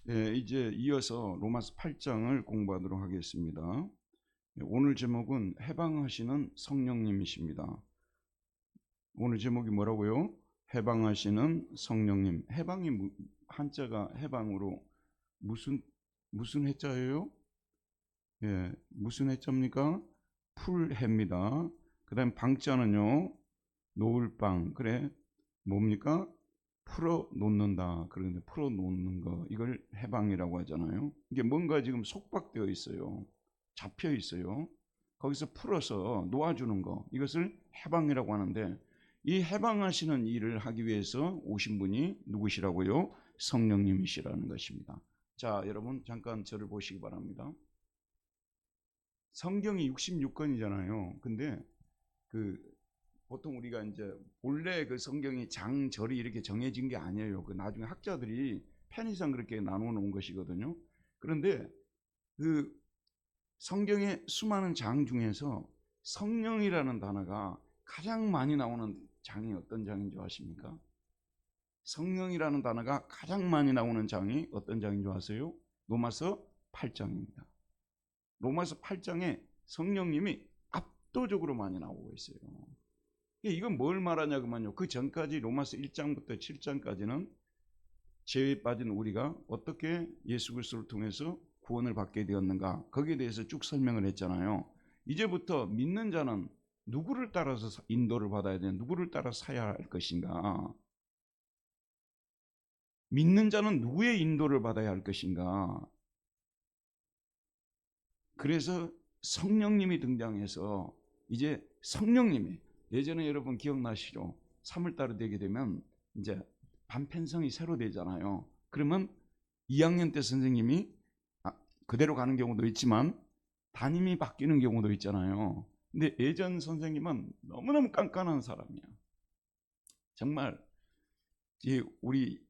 이제 이어서 로마서 8장을 공부하도록 하겠습니다. 오늘 제목은 해방하시는 성령님이십니다. 오늘 제목이 뭐라고요? 해방하시는 성령님. 해방이 한자가 해방으로 무슨 해자예요? 무슨 해자입니까? 풀해입니다. 그 다음에 방자는요, 놓을방. 그래, 뭡니까? 풀어 놓는다. 그런데 풀어 놓는 거, 이걸 해방이라고 하잖아요. 이게 뭔가 지금 속박되어 있어요. 잡혀 있어요. 거기서 풀어서 놓아주는 거, 이것을 해방이라고 하는데, 이 해방하시는 일을 하기 위해서 오신 분이 누구시라고요? 성령님이시라는 것입니다. 자, 여러분 잠깐 저를 보시기 바랍니다. 성경이 66권이잖아요. 근데 보통 우리가 이제 본래 그 성경이 장절이 이렇게 정해진 게 아니에요. 그 나중에 학자들이 편의상 그렇게 나눠 놓은 것이거든요. 그런데 그 성경의 수많은 장 중에서 성령이라는 단어가 가장 많이 나오는 장이 어떤 장인 줄 아십니까? 성령이라는 단어가 가장 많이 나오는 장이 어떤 장인 줄 아세요? 로마서 8장입니다. 로마서 8장에 성령님이 압도적으로 많이 나오고 있어요. 이건 뭘 말하냐면요, 그 전까지 로마서 1장부터 7장까지는 죄에 빠진 우리가 어떻게 예수 그리스도를 통해서 구원을 받게 되었는가, 거기에 대해서 쭉 설명을 했잖아요. 이제부터 믿는 자는 누구를 따라서 인도를 받아야 되는, 누구를 따라 사야 할 것인가, 믿는 자는 누구의 인도를 받아야 할 것인가. 그래서 성령님이 등장해서 이제 성령님이, 예전에 여러분 기억나시죠? 3월달이 되게 되면 이제 반편성이 새로 되잖아요. 그러면 2학년 때 선생님이 그대로 가는 경우도 있지만 담임이 바뀌는 경우도 있잖아요. 근데 예전 선생님은 너무너무 깐깐한 사람이야. 정말 우리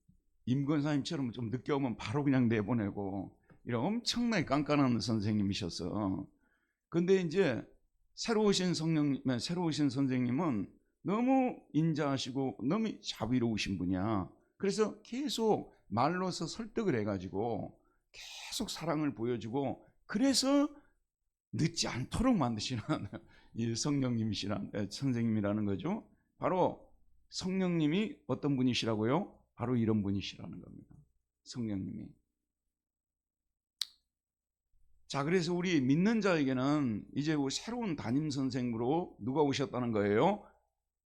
임 권사님처럼 좀 늦게 오면 바로 그냥 내보내고 이런 엄청나게 깐깐한 선생님이셨어. 근데 이제 새로 오신 선생님은 너무 인자하시고 너무 자비로우신 분이야. 그래서 계속 말로서 설득을 해가지고 계속 사랑을 보여주고, 그래서 늦지 않도록 만드시는 이 선생님이라는 거죠. 바로 성령님이 어떤 분이시라고요? 바로 이런 분이시라는 겁니다. 성령님이. 자, 그래서 우리 믿는 자에게는 이제 새로운 담임 선생으로 누가 오셨다는 거예요?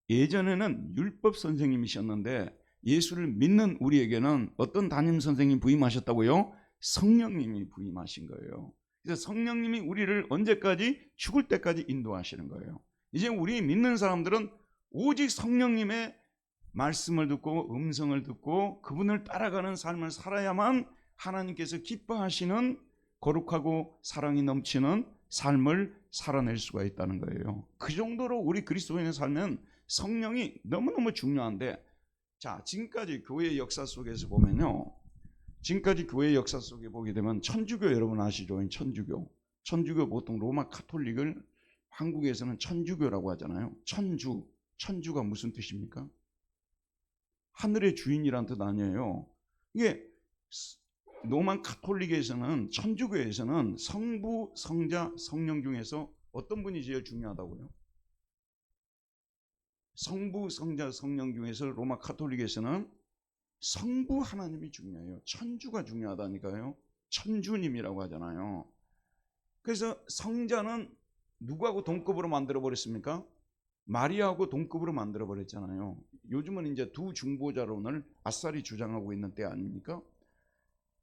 예전에는 율법 선생님이셨는데 예수를 믿는 우리에게는 어떤 담임 선생님 부임하셨다고요? 성령님이 부임하신 거예요. 그래서 성령님이 우리를 언제까지? 죽을 때까지 인도하시는 거예요. 이제 우리 믿는 사람들은 오직 성령님의 말씀을 듣고 음성을 듣고 그분을 따라가는 삶을 살아야만 하나님께서 기뻐하시는 거룩하고 사랑이 넘치는 삶을 살아낼 수가 있다는 거예요. 그 정도로 우리 그리스도인의 삶은 성령이 너무너무 중요한데, 자, 지금까지 교회의 역사 속에서 보면요, 지금까지 교회의 역사 속에 보게 되면 천주교 여러분 아시죠? 천주교 보통 로마 카톨릭을 한국에서는 천주교라고 하잖아요. 천주가 무슨 뜻입니까? 하늘의 주인이란 뜻 아니에요. 이게 로마 카톨릭에서는, 천주교에서는 성부, 성자, 성령 중에서 어떤 분이 제일 중요하다고요? 성부, 성자, 성령 중에서 로마 카톨릭에서는 성부 하나님이 중요해요. 천주가 중요하다니까요. 천주님이라고 하잖아요. 그래서 성자는 누구하고 동급으로 만들어 버렸습니까? 마리아하고 동급으로 만들어 버렸잖아요. 요즘은 이제 두 중보자론을 아싸리 주장하고 있는 때 아닙니까?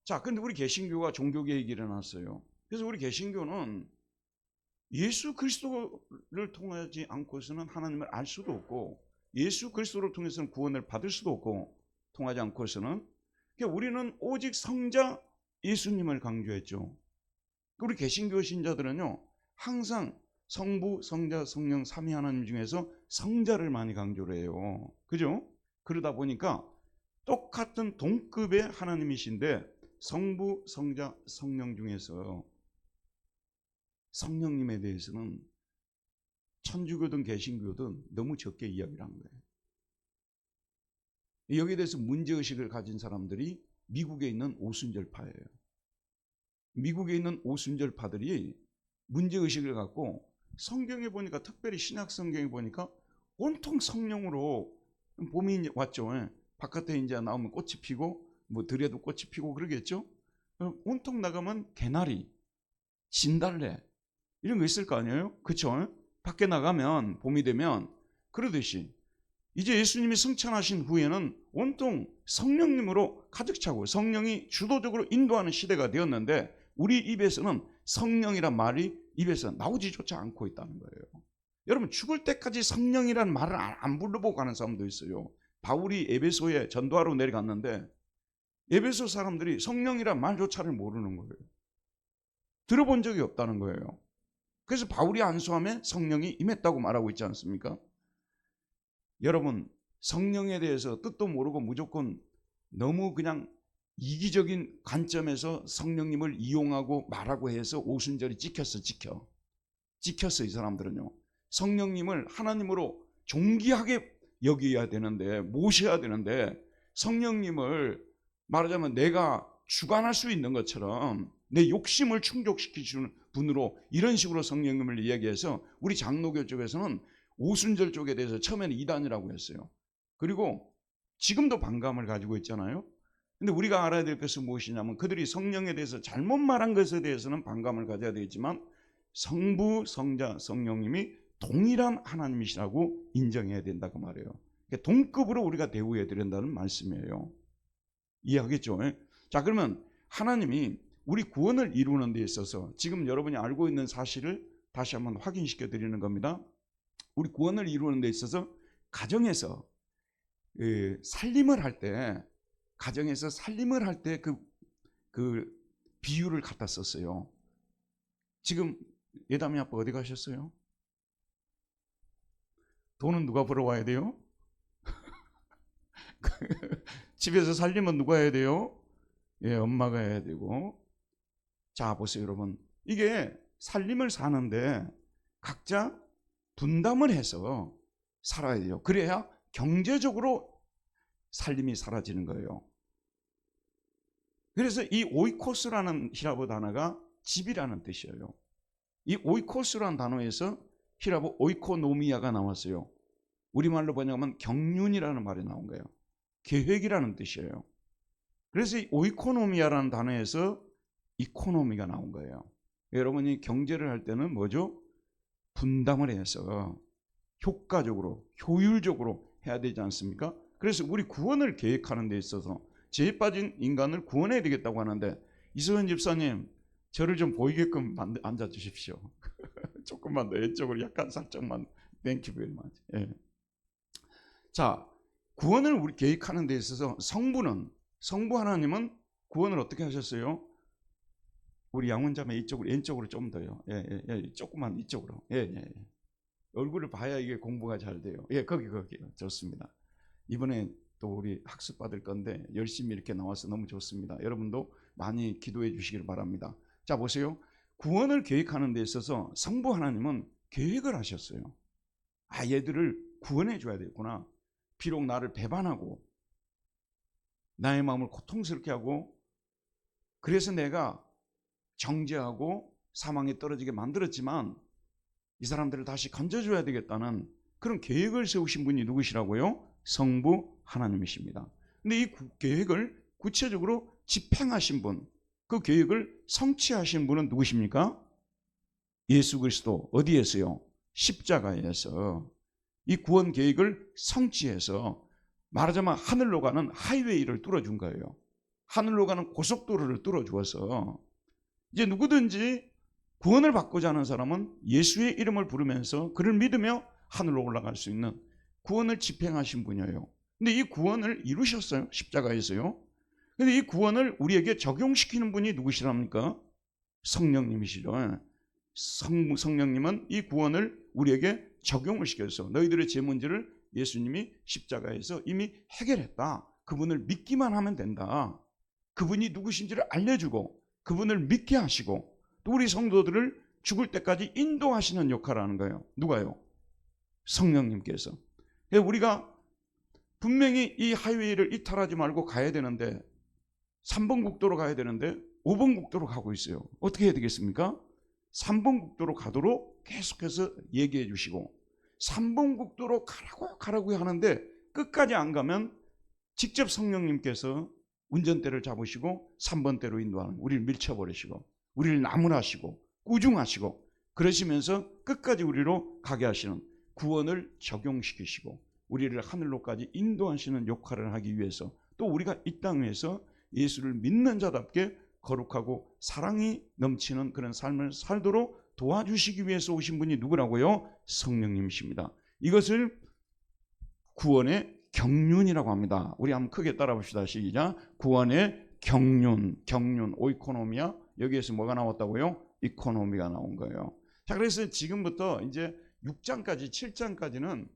자, 근데 우리 개신교가 종교개혁이 일어났어요. 그래서 우리 개신교는 예수 그리스도를 통하지 않고서는 하나님을 알 수도 없고, 예수 그리스도를 통해서는 구원을 받을 수도 없고, 통하지 않고서는, 그러니까 우리는 오직 성자 예수님을 강조했죠. 우리 개신교 신자들은요, 항상 성부, 성자, 성령 삼위 하나님 중에서 성자를 많이 강조를 해요. 그죠? 그러다 보니까 똑같은 동급의 하나님이신데 성부, 성자, 성령 중에서 성령님에 대해서는 천주교든 개신교든 너무 적게 이야기를 한 거예요. 여기에 대해서 문제의식을 가진 사람들이 미국에 있는 오순절파예요. 미국에 있는 오순절파들이 문제의식을 갖고 성경에 보니까, 특별히 신약 성경에 보니까 온통 성령으로, 봄이 왔죠. 바깥에 이제 나오면 꽃이 피고 뭐 들에도 꽃이 피고 그러겠죠. 온통 나가면 개나리, 진달래 이런 거 있을 거 아니에요. 그렇죠? 밖에 나가면 봄이 되면 그러듯이 이제 예수님이 승천하신 후에는 온통 성령님으로 가득 차고 성령이 주도적으로 인도하는 시대가 되었는데, 우리 입에서는 성령이란 말이 입에서 나오지조차 않고 있다는 거예요. 여러분, 죽을 때까지 성령이란 말을 안 불러보고 가는 사람도 있어요. 바울이 에베소에 전도하러 내려갔는데 에베소 사람들이 성령이란 말조차를 모르는 거예요. 들어본 적이 없다는 거예요. 그래서 바울이 안수함에 성령이 임했다고 말하고 있지 않습니까? 여러분, 성령에 대해서 뜻도 모르고 무조건 너무 그냥 이기적인 관점에서 성령님을 이용하고 말하고 해서 오순절이 찍혔어. 이 사람들은요. 성령님을 하나님으로 존귀하게 여겨야 되는데, 모셔야 되는데, 성령님을 말하자면 내가 주관할 수 있는 것처럼 내 욕심을 충족시키시는 분으로 이런 식으로 성령님을 이야기해서, 우리 장로교 쪽에서는 오순절 쪽에 대해서 처음에는 이단이라고 했어요. 그리고 지금도 반감을 가지고 있잖아요. 근데 우리가 알아야 될 것은 무엇이냐면, 그들이 성령에 대해서 잘못 말한 것에 대해서는 반감을 가져야 되겠지만 성부, 성자, 성령님이 동일한 하나님이시라고 인정해야 된다고 말해요. 동급으로 우리가 대우해야 된다는 말씀이에요. 이해하겠죠? 자, 그러면 하나님이 우리 구원을 이루는 데 있어서 지금 여러분이 알고 있는 사실을 다시 한번 확인시켜 드리는 겁니다. 우리 구원을 이루는 데 있어서 가정에서 살림을 할 때, 가정에서 살림을 할 때 그 비유를 갖다 썼어요. 지금 예담이 아빠 어디 가셨어요? 돈은 누가 벌어와야 돼요? 집에서 살림은 누가 해야 돼요? 예, 엄마가 해야 되고. 자, 보세요, 여러분. 이게 살림을 사는데 각자 분담을 해서 살아야 돼요. 그래야 경제적으로 살림이 사라지는 거예요. 그래서 이 오이코스라는 히라보 단어가 집이라는 뜻이에요. 이 오이코스라는 단어에서 히라보 오이코노미아가 나왔어요. 우리말로 번역하면 경륜이라는 말이 나온 거예요. 계획이라는 뜻이에요. 그래서 이 오이코노미아라는 단어에서 이코노미가 나온 거예요. 여러분이 경제를 할 때는 뭐죠? 분담을 해서 효과적으로, 효율적으로 해야 되지 않습니까? 그래서 우리 구원을 계획하는 데 있어서 죄에 빠진 인간을 구원해야 되겠다고 하는데, 이소연 집사님, 저를 좀 보이게끔 앉아 주십시오. 조금만 더 이쪽으로 약간 살짝만. 땡큐 베리 마치. 예. 자, 구원을 우리 계획하는 데 있어서 성부 하나님은 구원을 어떻게 하셨어요? 우리 양원자매 이쪽으로, 왼쪽으로 좀 더요. 예. 조금만 이쪽으로. 예. 얼굴을 봐야 이게 공부가 잘 돼요. 예, 거기요. 좋습니다. 이번에 또 우리 학습 받을 건데 열심히 이렇게 나와서 너무 좋습니다. 여러분도 많이 기도해 주시길 바랍니다. 자, 보세요. 구원을 계획하는 데 있어서 성부 하나님은 계획을 하셨어요. 얘들을 구원해 줘야 되겠구나. 비록 나를 배반하고 나의 마음을 고통스럽게 하고, 그래서 내가 정죄하고 사망에 떨어지게 만들었지만 이 사람들을 다시 건져줘야 되겠다는 그런 계획을 세우신 분이 누구시라고요? 성부 하나님이십니다. 근데 이 계획을 구체적으로 집행하신 분, 그 계획을 성취하신 분은 누구십니까? 예수 그리스도. 어디에서요? 십자가에서 이 구원 계획을 성취해서, 말하자면 하늘로 가는 하이웨이를 뚫어준 거예요. 하늘로 가는 고속도로를 뚫어주어서 이제 누구든지 구원을 받고자 하는 사람은 예수의 이름을 부르면서 그를 믿으며 하늘로 올라갈 수 있는 구원을 집행하신 분이에요. 근데 이 구원을 이루셨어요. 십자가에서요. 근데 이 구원을 우리에게 적용시키는 분이 누구시랍니까? 성령님이시죠. 성령님은 이 구원을 우리에게 적용을 시켜서 너희들의 죄 문제를 예수님이 십자가에서 이미 해결했다. 그분을 믿기만 하면 된다. 그분이 누구신지를 알려주고 그분을 믿게 하시고 또 우리 성도들을 죽을 때까지 인도하시는 역할을 하는 거예요. 누가요? 성령님께서. 우리가 분명히 이 하이웨이를 이탈하지 말고 가야 되는데 3번 국도로 가야 되는데 5번 국도로 가고 있어요. 어떻게 해야 되겠습니까? 3번 국도로 가도록 계속해서 얘기해 주시고 3번 국도로 가라고 하는데 끝까지 안 가면 직접 성령님께서 운전대를 잡으시고 3번대로 인도하는, 우리를 밀쳐버리시고 우리를 나무라시고 꾸중하시고 그러시면서 끝까지 우리로 가게 하시는, 구원을 적용시키시고 우리를 하늘로까지 인도하시는 역할을 하기 위해서, 또 우리가 이 땅에서 예수를 믿는 자답게 거룩하고 사랑이 넘치는 그런 삶을 살도록 도와주시기 위해서 오신 분이 누구라고요? 성령님이십니다. 이것을 구원의 경륜이라고 합니다. 우리 한번 크게 따라 봅시다. 시작. 구원의 경륜, 오이코노미아. 여기에서 뭐가 나왔다고요? 이코노미가 나온 거예요. 자, 그래서 지금부터 이제 6장까지 7장까지는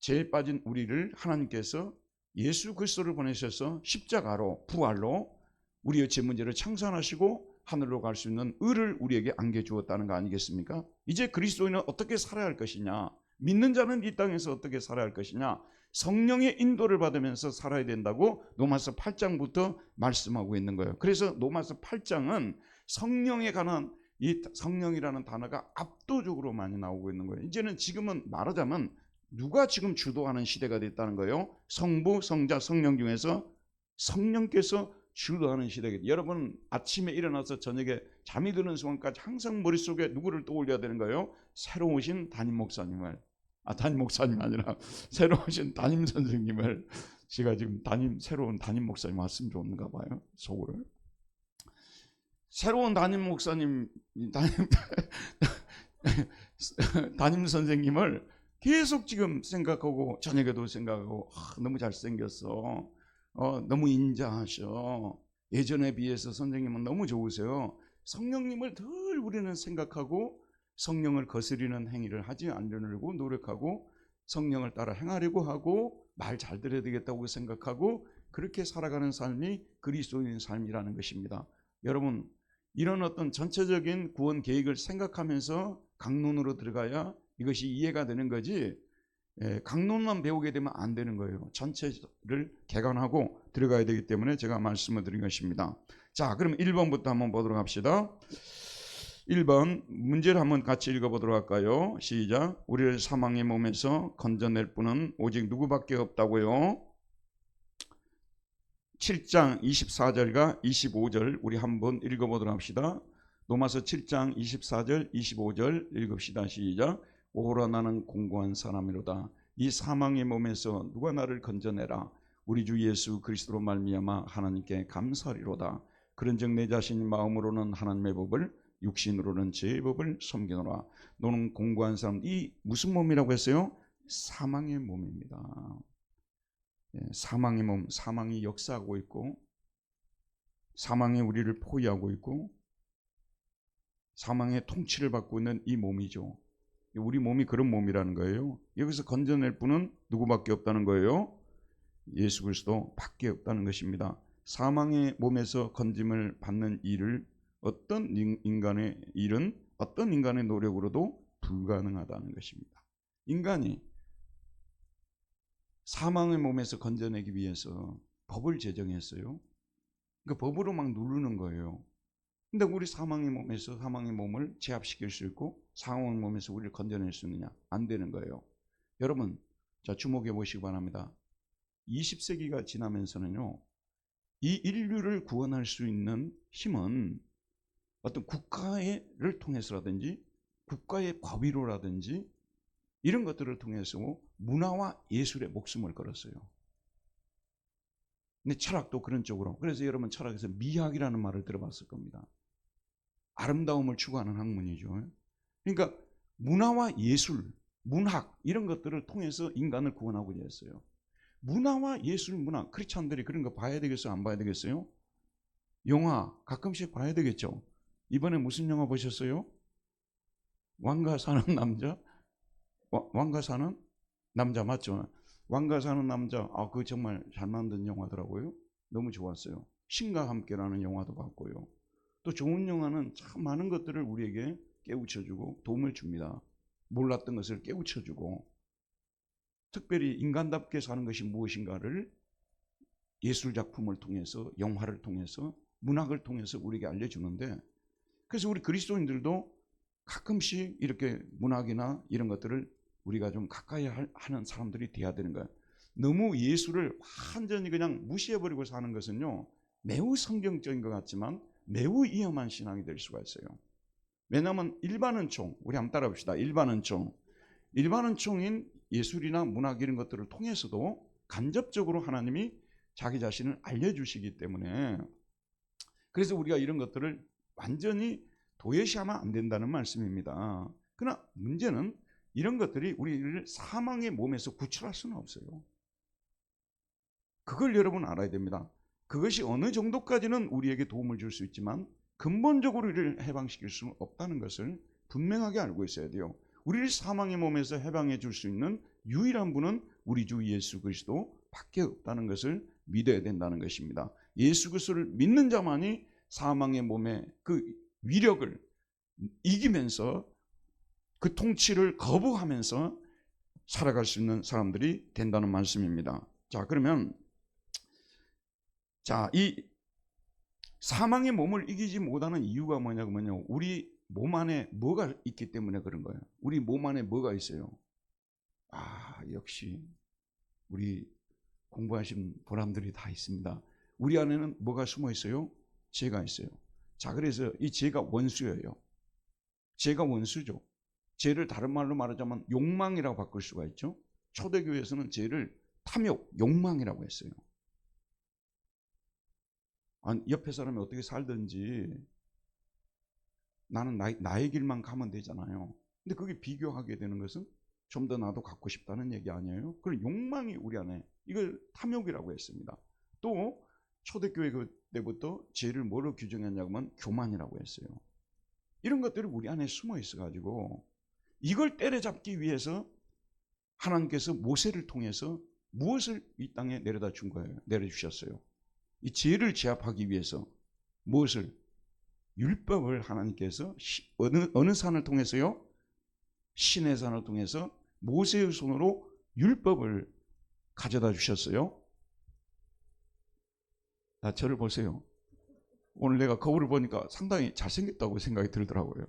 죄에 빠진 우리를 하나님께서 예수 그리스도를 보내셔서 십자가로 부활로 우리의 죄 문제를 청산하시고 하늘로 갈 수 있는 의를 우리에게 안겨주었다는 거 아니겠습니까? 이제 그리스도인은 어떻게 살아야 할 것이냐, 믿는 자는 이 땅에서 어떻게 살아야 할 것이냐, 성령의 인도를 받으면서 살아야 된다고 로마서 8장부터 말씀하고 있는 거예요. 그래서 로마서 8장은 성령에 관한, 이 성령이라는 단어가 압도적으로 많이 나오고 있는 거예요. 이제는 지금은 말하자면 누가 지금 주도하는 시대가 됐다는 거예요? 성부, 성자, 성령 중에서 성령께서 주도하는 시대겠죠. 여러분 아침에 일어나서 저녁에 잠이 드는 순간까지 항상 머릿속에 누구를 떠올려야 되는 거예요? 새로 오신 담임 목사님을, 담임 목사님 아니라 새로 오신 담임 선생님을. 제가 지금 새로운 담임 목사님 왔으면 좋은가 봐요. 속으로. 새로운 담임 목사님, 담임 선생님을 계속 지금 생각하고 저녁에도 생각하고, 너무 잘생겼어, 너무 인자하셔, 예전에 비해서 선생님은 너무 좋으세요. 성령님을 늘 우리는 생각하고 성령을 거스리는 행위를 하지 않으려고 노력하고 성령을 따라 행하려고 하고 말 잘 들어야 되겠다고 생각하고 그렇게 살아가는 삶이 그리스도인의 삶이라는 것입니다. 여러분, 이런 어떤 전체적인 구원 계획을 생각하면서 강론으로 들어가야 이것이 이해가 되는 거지, 강론만 배우게 되면 안 되는 거예요. 전체를 개관하고 들어가야 되기 때문에 제가 말씀을 드린 것입니다. 자, 그럼 1번부터 한번 보도록 합시다. 1번 문제를 한번 같이 읽어보도록 할까요? 시작. 우리를 사망의 몸에서 건져낼 분은 오직 누구밖에 없다고요? 7장 24절과 25절 우리 한번 읽어보도록 합시다. 로마서 7장 24절 25절 읽읍시다. 시작. 오호라 나는 공고한 사람이로다. 이 사망의 몸에서 누가 나를 건져내라. 우리 주 예수 그리스도로 말미암아 하나님께 감사리로다. 그런즉 내 자신이 마음으로는 하나님의 법을, 육신으로는 죄의 법을 섬기노라. 너는 공고한 사람. 이 무슨 몸이라고 했어요? 사망의 몸입니다. 사망의 몸, 사망이 역사하고 있고 사망이 우리를 포위하고 있고 사망의 통치를 받고 있는 이 몸이죠. 우리 몸이 그런 몸이라는 거예요. 여기서 건져낼 분은 누구밖에 없다는 거예요? 예수 그리스도 밖에 없다는 것입니다. 사망의 몸에서 건짐을 받는 일을 어떤 인간의 일은 어떤 인간의 노력으로도 불가능하다는 것입니다. 인간이 사망의 몸에서 건져내기 위해서 법을 제정했어요. 그 법으로 막 누르는 거예요. 근데 우리 사망의 몸에서 사망의 몸을 제압시킬 수 있고 사망의 몸에서 우리를 건져낼 수 있느냐? 안 되는 거예요. 여러분, 자, 주목해 보시기 바랍니다. 20세기가 지나면서는요, 이 인류를 구원할 수 있는 힘은 어떤 국가를 통해서라든지 국가의 과비로라든지 이런 것들을 통해서 문화와 예술에 목숨을 걸었어요. 근데 철학도 그런 쪽으로. 그래서 여러분 철학에서 미학이라는 말을 들어봤을 겁니다. 아름다움을 추구하는 학문이죠. 그러니까 문화와 예술, 문학 이런 것들을 통해서 인간을 구원하고자 했어요. 문화와 예술, 문화, 크리스찬들이 그런 거 봐야 되겠어요? 안 봐야 되겠어요? 영화 가끔씩 봐야 되겠죠? 이번에 무슨 영화 보셨어요? 왕가 사는 남자? 왕가 사는 남자 맞죠? 왕가 사는 남자, 그거 정말 잘 만든 영화더라고요. 너무 좋았어요. 신과 함께라는 영화도 봤고요. 또 좋은 영화는 참 많은 것들을 우리에게 깨우쳐주고 도움을 줍니다. 몰랐던 것을 깨우쳐주고 특별히 인간답게 사는 것이 무엇인가를 예술 작품을 통해서, 영화를 통해서, 문학을 통해서 우리에게 알려주는데, 그래서 우리 그리스도인들도 가끔씩 이렇게 문학이나 이런 것들을 우리가 좀 가까이 하는 사람들이 돼야 되는 거예요. 너무 예술을 완전히 그냥 무시해버리고 사는 것은요, 매우 성경적인 것 같지만 매우 위험한 신앙이 될 수가 있어요. 왜냐하면 일반은총, 우리 한번 따라 봅시다. 일반은총인 예술이나 문학 이런 것들을 통해서도 간접적으로 하나님이 자기 자신을 알려주시기 때문에, 그래서 우리가 이런 것들을 완전히 도외시하면 안 된다는 말씀입니다. 그러나 문제는 이런 것들이 우리를 사망의 몸에서 구출할 수는 없어요. 그걸 여러분 알아야 됩니다. 그것이 어느 정도까지는 우리에게 도움을 줄 수 있지만 근본적으로 우리를 해방시킬 수는 없다는 것을 분명하게 알고 있어야 돼요. 우리를 사망의 몸에서 해방해 줄 수 있는 유일한 분은 우리 주 예수 그리스도 밖에 없다는 것을 믿어야 된다는 것입니다. 예수 그리스도를 믿는 자만이 사망의 몸의 그 위력을 이기면서 그 통치를 거부하면서 살아갈 수 있는 사람들이 된다는 말씀입니다. 자, 그러면 이 사망의 몸을 이기지 못하는 이유가 뭐냐면요, 우리 몸 안에 뭐가 있기 때문에 그런 거예요. 우리 몸 안에 뭐가 있어요? 역시 우리 공부하신 보람들이 다 있습니다. 우리 안에는 뭐가 숨어 있어요? 죄가 있어요. 자, 그래서 이 죄가 원수예요. 죄가 원수죠. 죄를 다른 말로 말하자면 욕망이라고 바꿀 수가 있죠. 초대교회에서는 죄를 탐욕, 욕망이라고 했어요. 옆에 사람이 어떻게 살든지 나는 나의 길만 가면 되잖아요. 근데 그게 비교하게 되는 것은 좀 더 나도 갖고 싶다는 얘기 아니에요? 그런 욕망이 우리 안에, 이걸 탐욕이라고 했습니다. 또 초대교회 때부터 죄를 뭐로 규정했냐고 하면 교만이라고 했어요. 이런 것들이 우리 안에 숨어 있어가지고 이걸 때려잡기 위해서 하나님께서 모세를 통해서 무엇을 이 땅에 내려다 준 거예요? 내려주셨어요. 이 죄를 제압하기 위해서 무엇을? 율법을 하나님께서 어느 산을 통해서요? 신의 산을 통해서 모세의 손으로 율법을 가져다 주셨어요. 저를 보세요. 오늘 내가 거울을 보니까 상당히 잘생겼다고 생각이 들더라고요.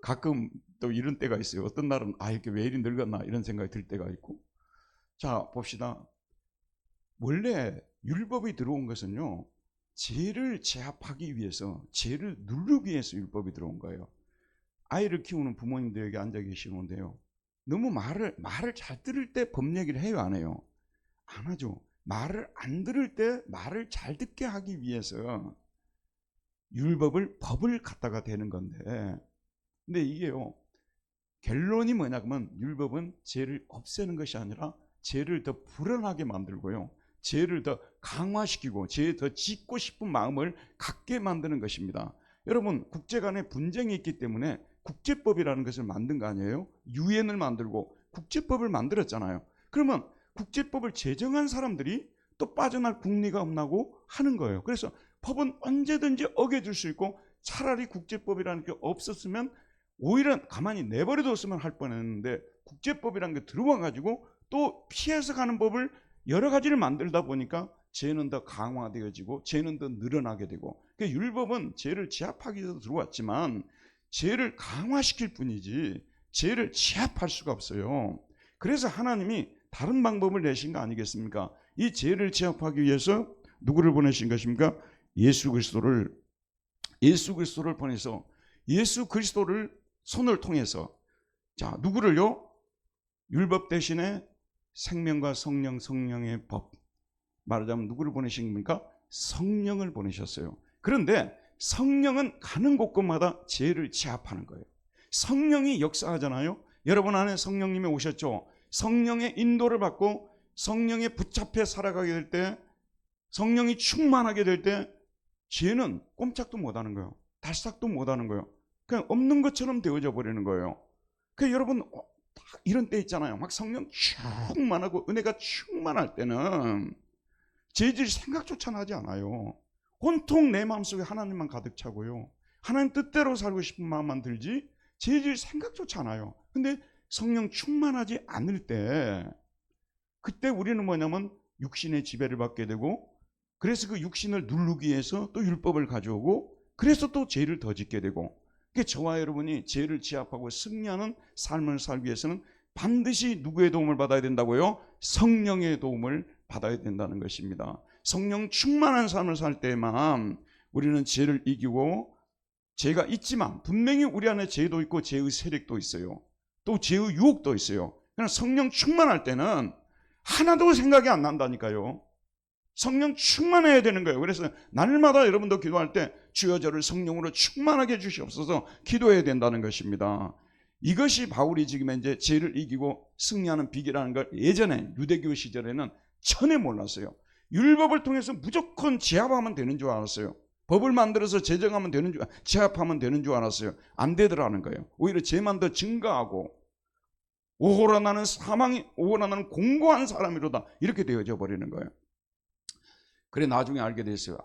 가끔 또 이런 때가 있어요. 어떤 날은 이렇게 왜 이리 늙었나 이런 생각이 들 때가 있고. 자, 봅시다. 원래 율법이 들어온 것은요, 죄를 제압하기 위해서, 죄를 누르기 위해서 율법이 들어온 거예요. 아이를 키우는 부모님들에게 앉아 계시는데요, 너무 말을 잘 들을 때 법 얘기를 해요, 안 해요? 안 하죠. 말을 안 들을 때 말을 잘 듣게 하기 위해서 법을 갖다가 대는 건데, 근데 이게요, 결론이 뭐냐면 율법은 죄를 없애는 것이 아니라 죄를 더 불안하게 만들고요, 죄를 더 강화시키고 죄에 더 짓고 싶은 마음을 갖게 만드는 것입니다. 여러분, 국제 간에 분쟁이 있기 때문에 국제법이라는 것을 만든 거 아니에요? 유엔을 만들고 국제법을 만들었잖아요. 그러면 국제법을 제정한 사람들이 또 빠져날 국리가 없나고 하는 거예요. 그래서 법은 언제든지 어겨줄 수 있고, 차라리 국제법이라는 게 없었으면 오히려 가만히 내버려뒀으면 할 뻔했는데, 국제법이라는 게 들어와가지고 또 피해서 가는 법을 여러 가지를 만들다 보니까 죄는 더 강화되어지고 죄는 더 늘어나게 되고, 그러니까 율법은 죄를 제압하기 위해서 들어왔지만 죄를 강화시킬 뿐이지 죄를 제압할 수가 없어요. 그래서 하나님이 다른 방법을 내신 거 아니겠습니까? 이 죄를 제압하기 위해서 누구를 보내신 것입니까? 예수 그리스도를 보내서 예수 그리스도를 손을 통해서, 자, 누구를요? 율법 대신에 생명과 성령의 법, 말하자면 누구를 보내신 겁니까? 성령을 보내셨어요. 그런데 성령은 가는 곳곳마다 죄를 제압하는 거예요. 성령이 역사하잖아요. 여러분 안에 성령님이 오셨죠. 성령의 인도를 받고 성령에 붙잡혀 살아가게 될 때, 성령이 충만하게 될 때 죄는 꼼짝도 못하는 거예요. 달싹도 못하는 거예요. 그냥 없는 것처럼 되어져 버리는 거예요. 그러니까 여러분, 딱 이런 때 있잖아요. 막 성령 충만하고 은혜가 충만할 때는 죄질 생각조차 나지 않아요. 온통 내 마음속에 하나님만 가득 차고요, 하나님 뜻대로 살고 싶은 마음만 들지 죄질 생각조차 않아요. 근데 성령 충만하지 않을 때, 그때 우리는 뭐냐면 육신의 지배를 받게 되고 그래서 그 육신을 누르기 위해서 또 율법을 가져오고, 그래서 또 죄를 더 짓게 되고, 저와 여러분이 죄를 제압하고 승리하는 삶을 살기 위해서는 반드시 누구의 도움을 받아야 된다고요? 성령의 도움을 받아야 된다는 것입니다. 성령 충만한 삶을 살 때만 우리는 죄를 이기고, 죄가 있지만 분명히 우리 안에 죄도 있고 죄의 세력도 있어요. 또 죄의 유혹도 있어요. 그러나 성령 충만할 때는 하나도 생각이 안 난다니까요. 성령 충만해야 되는 거예요. 그래서 날마다 여러분도 기도할 때 주여 저를 성령으로 충만하게 해주시옵소서 기도해야 된다는 것입니다. 이것이 바울이 지금 이제 죄를 이기고 승리하는 비결이라는 걸 예전에 유대교 시절에는 전혀 몰랐어요. 율법을 통해서 무조건 제압하면 되는 줄 알았어요. 법을 만들어서 제정하면 되는 줄, 제압하면 되는 줄 알았어요. 안 되더라는 거예요. 오히려 죄만 더 증가하고, 오호라 나는 공고한 사람이로다, 이렇게 되어져 버리는 거예요. 그래 나중에 알게 됐어요.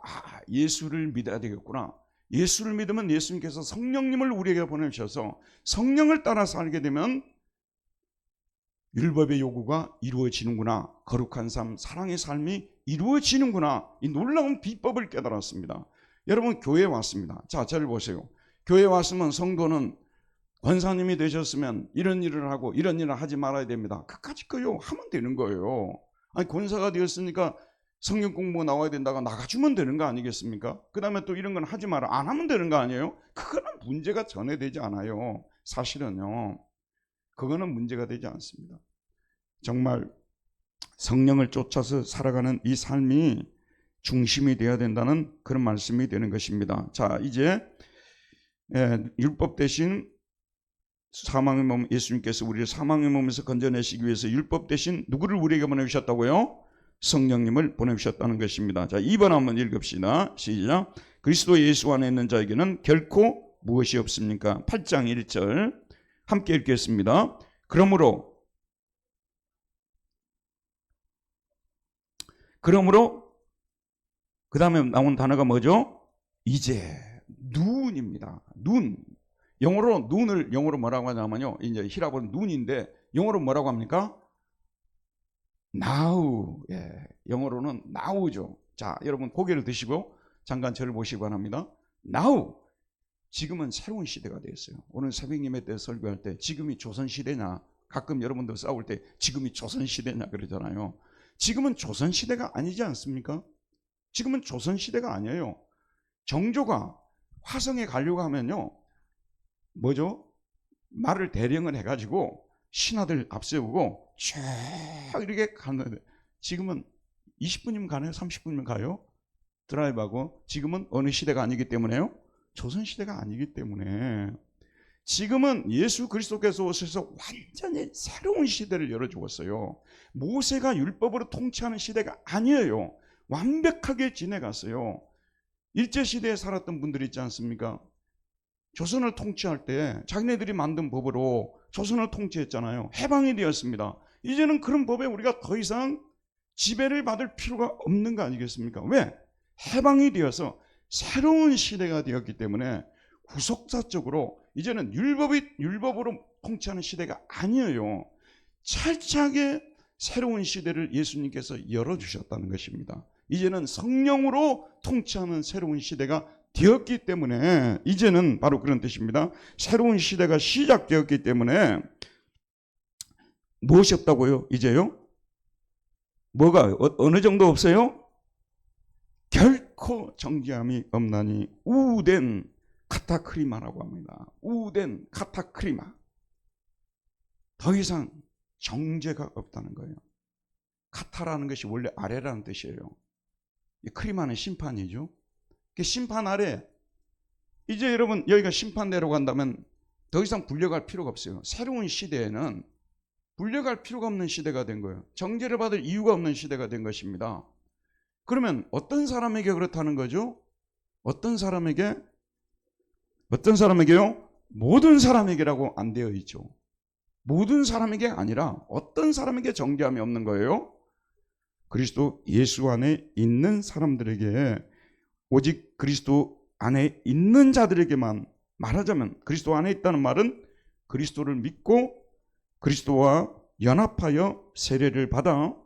예수를 믿어야 되겠구나. 예수를 믿으면 예수님께서 성령님을 우리에게 보내주셔서 성령을 따라 살게 되면 율법의 요구가 이루어지는구나. 거룩한 삶, 사랑의 삶이 이루어지는구나. 이 놀라운 비법을 깨달았습니다. 여러분 교회에 왔습니다. 자, 저를 보세요. 교회에 왔으면 성도는 권사님이 되셨으면 이런 일을 하고 이런 일을 하지 말아야 됩니다. 그까짓 거요 하면 되는 거예요. 아니 권사가 되었으니까 성경 공부 나와야 된다고 나가주면 되는 거 아니겠습니까? 그 다음에 또 이런 건 하지 마라 안 하면 되는 거 아니에요? 그거는 문제가 전혀 되지 않아요. 사실은요. 그거는 문제가 되지 않습니다. 정말 성령을 쫓아서 살아가는 이 삶이 중심이 되어야 된다는 그런 말씀이 되는 것입니다. 자, 이제 율법 대신 사망의 몸, 예수님께서 우리를 사망의 몸에서 건져내시기 위해서 율법 대신 누구를 우리에게 보내주셨다고요? 성령님을 보내주셨다는 것입니다. 자, 2번 한번 읽읍시다. 시작. 그리스도 예수 안에 있는 자에게는 결코 무엇이 없습니까? 8장 1절 함께 읽겠습니다. 그러므로 그 다음에 나온 단어가 뭐죠? 이제 눈입니다. 눈. 영어로 눈을 영어로 뭐라고 하냐면요. 이제 히라보는 눈인데 영어로 뭐라고 합니까? now. 예, 영어로는 now죠. 자, 여러분 고개를 드시고 잠깐 저를 보시기 바랍니다. now. 지금은 새로운 시대가 되었어요. 오늘 새벽 예배 때 설교할 때 지금이 조선 시대냐, 가끔 여러분들 싸울 때 지금이 조선 시대냐 그러잖아요. 지금은 조선 시대가 아니지 않습니까? 지금은 조선 시대가 아니에요. 정조가 화성에 가려고 하면요, 뭐죠? 말을 대령을 해가지고 신하들 앞세우고 쫙 이렇게 가는데, 지금은 20분이면 가나요? 30분이면 가요? 드라이브하고. 지금은 어느 시대가 아니기 때문에요? 조선 시대가 아니기 때문에. 지금은 예수 그리스도께서 오셔서 완전히 새로운 시대를 열어주었어요. 모세가 율법으로 통치하는 시대가 아니에요. 완벽하게 지내갔어요. 일제시대에 살았던 분들이 있지 않습니까? 조선을 통치할 때 자기네들이 만든 법으로 조선을 통치했잖아요. 해방이 되었습니다. 이제는 그런 법에 우리가 더 이상 지배를 받을 필요가 없는 거 아니겠습니까? 왜? 해방이 되어서 새로운 시대가 되었기 때문에 구속사적으로 이제는 율법으로 통치하는 시대가 아니에요. 철저하게 새로운 시대를 예수님께서 열어주셨다는 것입니다. 이제는 성령으로 통치하는 새로운 시대가 되었기 때문에, 이제는 바로 그런 뜻입니다. 새로운 시대가 시작되었기 때문에 무엇이 없다고요? 이제요? 뭐가 어느 정도 없어요? 결코 정죄함이 없나니 우된 카타크리마라고 합니다. 우된 카타크리마. 더 이상 정죄가 없다는 거예요. 카타라는 것이 원래 아래라는 뜻이에요. 크리마는 심판이죠. 심판 아래. 이제 여러분 여기가 심판대로 간다면 더 이상 불려갈 필요가 없어요. 새로운 시대에는 불려갈 필요가 없는 시대가 된 거예요. 정죄를 받을 이유가 없는 시대가 된 것입니다. 그러면 어떤 사람에게 그렇다는 거죠? 어떤 사람에게요? 모든 사람에게라고 안 되어 있죠. 모든 사람에게 아니라 어떤 사람에게 정죄함이 없는 거예요? 그리스도 예수 안에 있는 사람들에게, 오직 그리스도 안에 있는 자들에게만. 말하자면 그리스도 안에 있다는 말은 그리스도를 믿고 그리스도와 연합하여 세례를 받아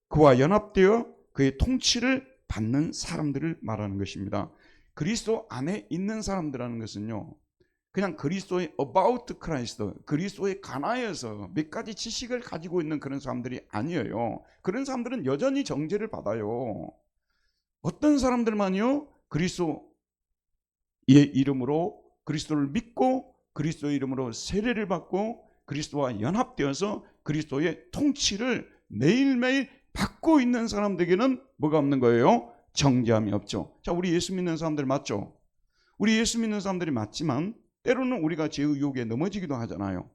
그와 연합되어 그의 통치를 받는 사람들을 말하는 것입니다. 그리스도 안에 있는 사람들이라는 것은요, 그냥 그리스도의 about Christ, 그리스도에 관하여서 몇 가지 지식을 가지고 있는 그런 사람들이 아니에요. 그런 사람들은 여전히 정죄를 받아요. 어떤 사람들만요, 그리스도의 이름으로 그리스도를 믿고 그리스도의 이름으로 세례를 받고 그리스도와 연합되어서 그리스도의 통치를 매일매일 받고 있는 사람들에게는 뭐가 없는 거예요? 정죄함이 없죠. 자, 우리 예수 믿는 사람들 맞죠? 우리 예수 믿는 사람들이 맞지만 때로는 우리가 죄의 유혹에 넘어지기도 하잖아요.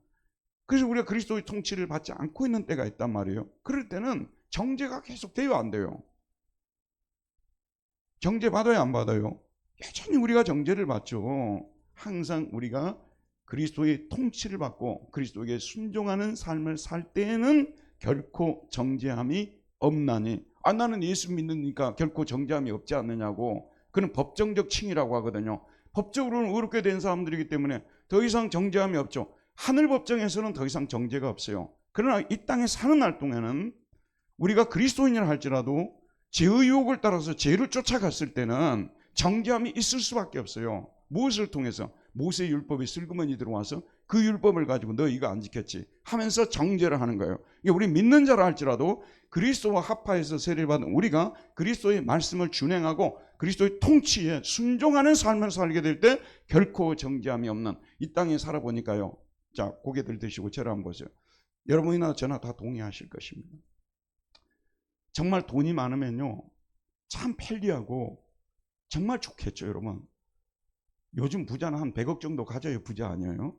그래서 우리가 그리스도의 통치를 받지 않고 있는 때가 있단 말이에요. 그럴 때는 정죄가 계속 돼요, 안 돼요? 정죄 받아요, 안 받아요? 여전히 우리가 정죄를 받죠. 항상 우리가 그리스도의 통치를 받고 그리스도에게 순종하는 삶을 살 때에는 결코 정죄함이 없나니, 나는 예수 믿으니까 결코 정죄함이 없지 않느냐고, 그는 법정적 칭의라고 하거든요. 법적으로는 의롭게 된 사람들이기 때문에 더 이상 정죄함이 없죠. 하늘 법정에서는 더 이상 정죄가 없어요. 그러나 이 땅에 사는 날 동안은 우리가 그리스도인이라 할지라도 죄의 유혹을 따라서 죄를 쫓아갔을 때는 정죄함이 있을 수밖에 없어요. 무엇을 통해서? 모세의 율법이 슬그머니 들어와서 그 율법을 가지고 너 이거 안 지켰지 하면서 정죄를 하는 거예요. 이게 우리 믿는 자라 할지라도 그리스도와 합하여서 세례를 받은 우리가 그리스도의 말씀을 준행하고 그리스도의 통치에 순종하는 삶을 살게 될 때 결코 정죄함이 없는 이 땅에 살아보니까요. 자, 고개들 드시고 저를 한번 보세요. 여러분이나 저나 다 동의하실 것입니다. 정말 돈이 많으면요, 참 편리하고 정말 좋겠죠, 여러분. 요즘 부자는 한 100억 정도 가져야 부자 아니에요?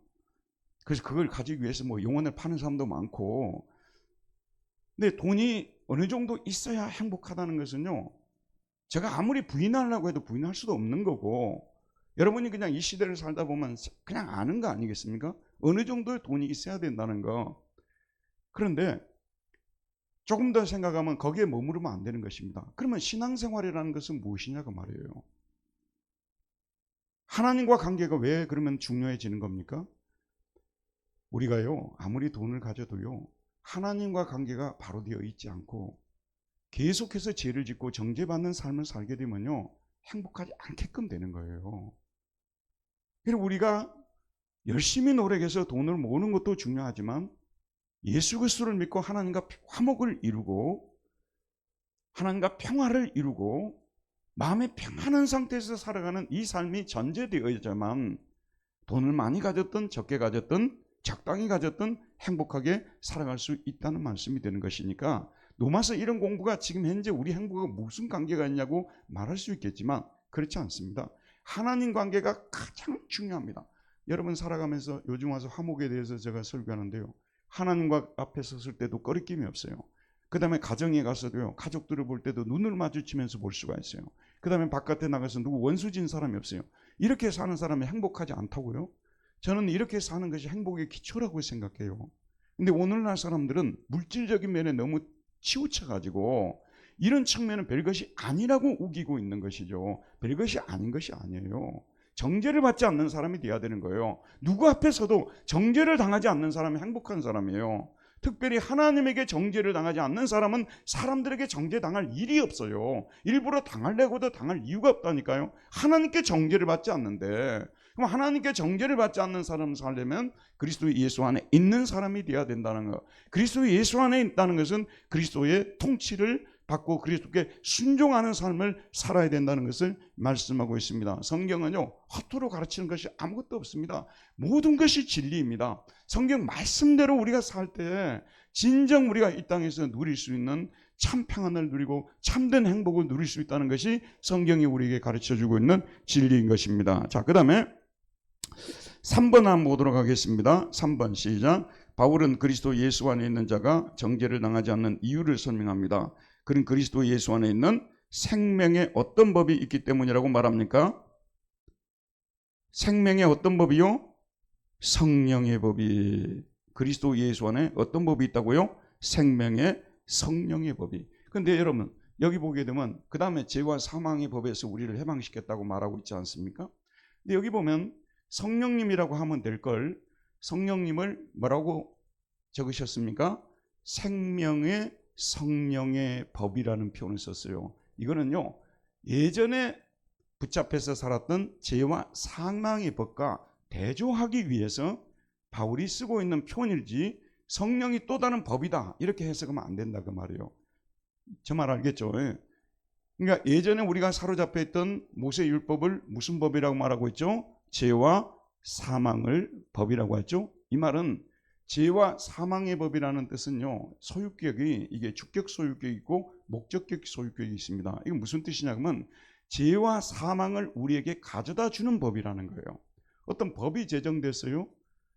그래서 그걸 가지기 위해서 뭐 영혼을 파는 사람도 많고. 근데 돈이 어느 정도 있어야 행복하다는 것은요, 제가 아무리 부인하려고 해도 부인할 수도 없는 거고, 여러분이 그냥 이 시대를 살다 보면 그냥 아는 거 아니겠습니까? 어느 정도의 돈이 있어야 된다는 거. 그런데 조금 더 생각하면 거기에 머무르면 안 되는 것입니다. 그러면 신앙생활이라는 것은 무엇이냐고 말이에요. 하나님과 관계가 왜 그러면 중요해지는 겁니까? 우리가요, 아무리 돈을 가져도요, 하나님과 관계가 바로 되어 있지 않고 계속해서 죄를 짓고 정죄받는 삶을 살게 되면요, 행복하지 않게끔 되는 거예요. 그리고 우리가 열심히 노력해서 돈을 모으는 것도 중요하지만 예수 그리스도를 믿고 하나님과 화목을 이루고 하나님과 평화를 이루고 마음의 평안한 상태에서 살아가는 이 삶이 전제되어야만 돈을 많이 가졌든 적게 가졌든 적당히 가졌든 행복하게 살아갈 수 있다는 말씀이 되는 것이니까, 노마서 이런 공부가 지금 현재 우리 행복과 무슨 관계가 있냐고 말할 수 있겠지만 그렇지 않습니다. 하나님 관계가 가장 중요합니다. 여러분 살아가면서 요즘 와서 화목에 대해서 제가 설교하는데요, 하나님과 앞에 섰을 때도 꺼리낌이 없어요. 그 다음에 가정에 가서도요, 가족들을 볼 때도 눈을 마주치면서 볼 수가 있어요. 그 다음에 바깥에 나가서 누구 원수진 사람이 없어요. 이렇게 사는 사람이 행복하지 않다고요? 저는 이렇게 사는 것이 행복의 기초라고 생각해요. 근데 오늘날 사람들은 물질적인 면에 너무 치우쳐가지고 이런 측면은 별것이 아니라고 우기고 있는 것이죠. 별것이 아닌 것이 아니에요. 정죄를 받지 않는 사람이 돼야 되는 거예요. 누구 앞에서도 정죄를 당하지 않는 사람이 행복한 사람이에요. 특별히 하나님에게 정죄를 당하지 않는 사람은 사람들에게 정죄당할 일이 없어요. 일부러 당하려고도 당할 이유가 없다니까요. 하나님께 정죄를 받지 않는데, 그럼 하나님께 정죄를 받지 않는 사람을 살려면 그리스도 예수 안에 있는 사람이 되어야 된다는 것. 그리스도 예수 안에 있다는 것은 그리스도의 통치를 받고 그리스도께 순종하는 삶을 살아야 된다는 것을 말씀하고 있습니다. 성경은요, 허투루 가르치는 것이 아무것도 없습니다. 모든 것이 진리입니다. 성경 말씀대로 우리가 살 때 진정 우리가 이 땅에서 누릴 수 있는 참 평안을 누리고 참된 행복을 누릴 수 있다는 것이 성경이 우리에게 가르쳐주고 있는 진리인 것입니다. 자, 그 다음에 3번 한번 보도록 하겠습니다. 3번 시작. 바울은 그리스도 예수 안에 있는 자가 정죄를 당하지 않는 이유를 설명합니다. 그는 그리스도 예수 안에 있는 생명의 어떤 법이 있기 때문이라고 말합니까? 생명의 어떤 법이요? 성령의 법이. 그리스도 예수 안에 어떤 법이 있다고요? 생명의 성령의 법이. 그런데 여러분 여기 보게 되면 그 다음에 죄와 사망의 법에서 우리를 해방시켰다고 말하고 있지 않습니까? 근데 여기 보면 성령님이라고 하면 될 걸 성령님을 뭐라고 적으셨습니까? 생명의 성령의 법이라는 표현을 썼어요. 이거는요, 예전에 붙잡혀서 살았던 죄와 사망의 법과 대조하기 위해서 바울이 쓰고 있는 표현이지 성령이 또 다른 법이다 이렇게 해석하면 안 된다 그 말이에요. 저 말 알겠죠? 그러니까 예전에 우리가 사로잡혀 있던 모세 율법을 무슨 법이라고 말하고 있죠? 죄와 사망을 법이라고 했죠. 이 말은 죄와 사망의 법이라는 뜻은요, 소유격이 이게 주격 소유격이 있고 목적격 소유격이 있습니다. 이게 무슨 뜻이냐면 죄와 사망을 우리에게 가져다 주는 법이라는 거예요. 어떤 법이 제정됐어요.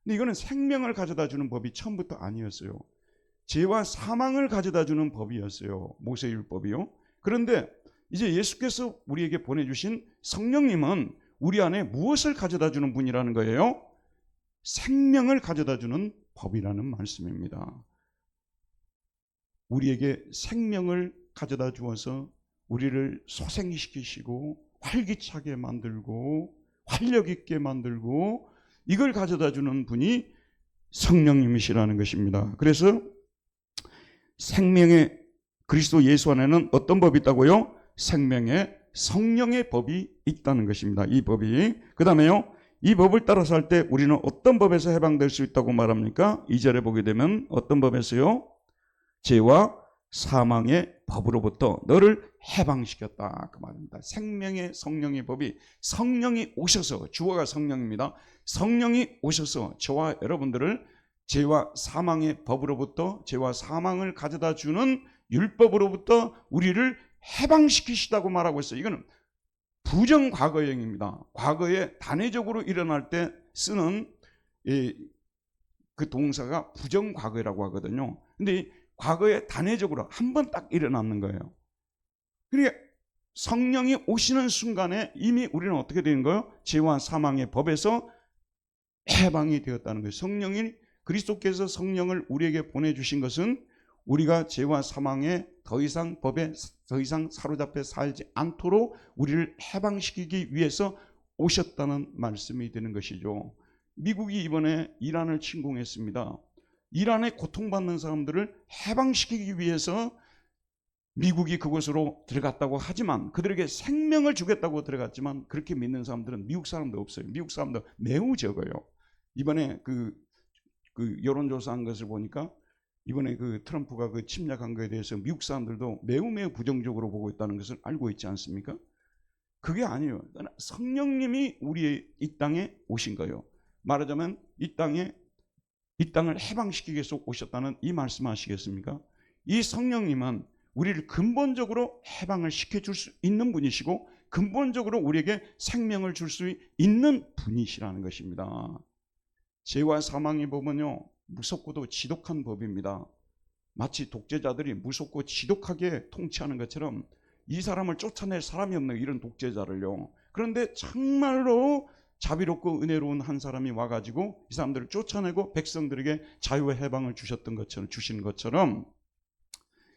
근데 이거는 생명을 가져다 주는 법이 처음부터 아니었어요. 죄와 사망을 가져다 주는 법이었어요. 모세율법이요. 그런데 이제 예수께서 우리에게 보내주신 성령님은 우리 안에 무엇을 가져다 주는 분이라는 거예요? 생명을 가져다 주는 법이라는 말씀입니다. 우리에게 생명을 가져다 주어서 우리를 소생시키시고 활기차게 만들고 활력 있게 만들고 이걸 가져다 주는 분이 성령님이시라는 것입니다. 그래서 생명의 그리스도 예수 안에는 어떤 법이 있다고요? 생명의 성령의 법이 있다는 것입니다. 이 법이. 그 다음에요, 이 법을 따라서 할 때 우리는 어떤 법에서 해방될 수 있다고 말합니까? 2절에 보게 되면 어떤 법에서요? 죄와 사망의 법으로부터 너를 해방시켰다 그 말입니다. 생명의 성령의 법이, 성령이 오셔서, 주어가 성령입니다. 성령이 오셔서 저와 여러분들을 죄와 사망의 법으로부터, 죄와 사망을 가져다 주는 율법으로부터 우리를 해방시키시다고 말하고 있어요. 이거는 부정과거형입니다. 과거에 단회적으로 일어날 때 쓰는 그 동사가 부정과거라고 하거든요. 근데 과거에 단회적으로 한 번 딱 일어나는 거예요. 그러니까 성령이 오시는 순간에 이미 우리는 어떻게 되는 거예요? 죄와 사망의 법에서 해방이 되었다는 거예요. 성령이, 그리스도께서 성령을 우리에게 보내주신 것은 우리가 죄와 사망에 더 이상 법에 더 이상 사로잡혀 살지 않도록 우리를 해방시키기 위해서 오셨다는 말씀이 되는 것이죠. 미국이 이번에 이란을 침공했습니다. 이란에 고통받는 사람들을 해방시키기 위해서 미국이 그곳으로 들어갔다고 하지만, 그들에게 생명을 주겠다고 들어갔지만 그렇게 믿는 사람들은 미국 사람도 없어요. 미국 사람도 매우 적어요. 이번에 그 여론조사한 것을 보니까 이번에 그 트럼프가 그 침략한 것에 대해서 미국 사람들도 매우 부정적으로 보고 있다는 것을 알고 있지 않습니까? 그게 아니에요. 성령님이 우리의 이 땅에 오신 거예요. 말하자면 이 땅을 해방시키기 위해서 오셨다는 이 말씀하시겠습니까? 이 성령님은 우리를 근본적으로 해방을 시켜줄 수 있는 분이시고 근본적으로 우리에게 생명을 줄 수 있는 분이시라는 것입니다. 죄와 사망의 법은요, 무섭고도 지독한 법입니다. 마치 독재자들이 무섭고 지독하게 통치하는 것처럼 이 사람을 쫓아낼 사람이 없는 이런 독재자를요. 그런데 정말로 자비롭고 은혜로운 한 사람이 와가지고 이 사람들을 쫓아내고 백성들에게 자유와 해방을 주시는 것처럼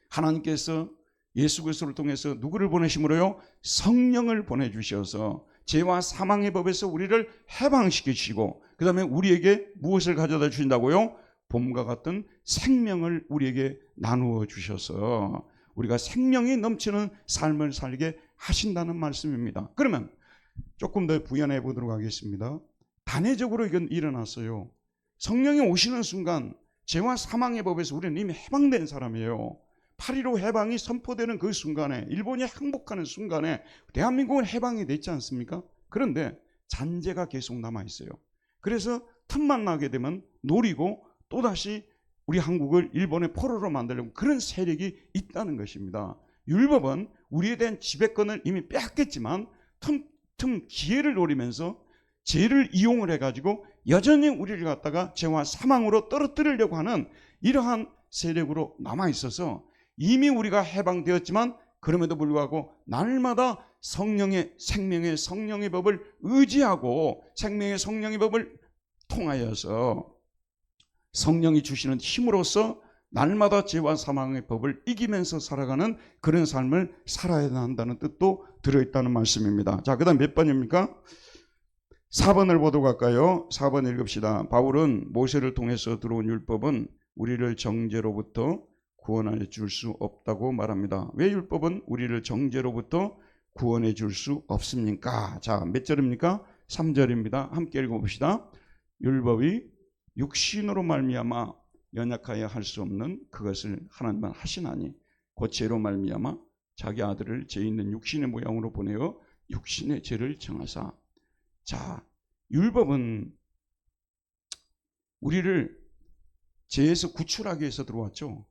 하나님께서 예수 그리스도를 통해서 누구를 보내심으로요? 성령을 보내주셔서 죄와 사망의 법에서 우리를 해방시키시고 그 다음에 우리에게 무엇을 가져다 주신다고요? 봄과 같은 생명을 우리에게 나누어 주셔서 우리가 생명이 넘치는 삶을 살게 하신다는 말씀입니다. 그러면 조금 더 부연해 보도록 하겠습니다. 단회적으로 이건 일어났어요. 성령이 오시는 순간 죄와 사망의 법에서 우리는 이미 해방된 사람이에요. 8.15 해방이 선포되는 그 순간에, 일본이 항복하는 순간에 대한민국은 해방이 됐지 않습니까? 그런데 잔재가 계속 남아있어요. 그래서 틈만 나게 되면 노리고 또다시 우리 한국을 일본의 포로로 만들려고 그런 세력이 있다는 것입니다. 율법은 우리에 대한 지배권을 이미 빼앗겼지만 틈 기회를 노리면서 죄를 이용을 해가지고 여전히 우리를 갖다가 죄와 사망으로 떨어뜨리려고 하는 이러한 세력으로 남아있어서 이미 우리가 해방되었지만 그럼에도 불구하고 날마다 성령의 생명의 성령의 법을 의지하고 생명의 성령의 법을 통하여서 성령이 주시는 힘으로써 날마다 죄와 사망의 법을 이기면서 살아가는 그런 삶을 살아야 한다는 뜻도 들어있다는 말씀입니다. 자, 그 다음 몇 번입니까? 4번을 보도록 할까요? 4번 읽읍시다. 바울은 모세를 통해서 들어온 율법은 우리를 정죄로부터 구원해 줄 수 없다고 말합니다. 왜 율법은 우리를 정죄로부터 구원해 줄 수 없습니까? 자, 몇 절입니까? 3절입니다. 함께 읽어봅시다. 율법이 육신으로 말미암아 연약하여 할 수 없는 그것을 하나님은 하시나니 곧 죄로 말미암아 자기 아들을 죄 있는 육신의 모양으로 보내어 육신의 죄를 정하사. 자, 율법은 우리를 죄에서 구출하기 위해서 들어왔죠.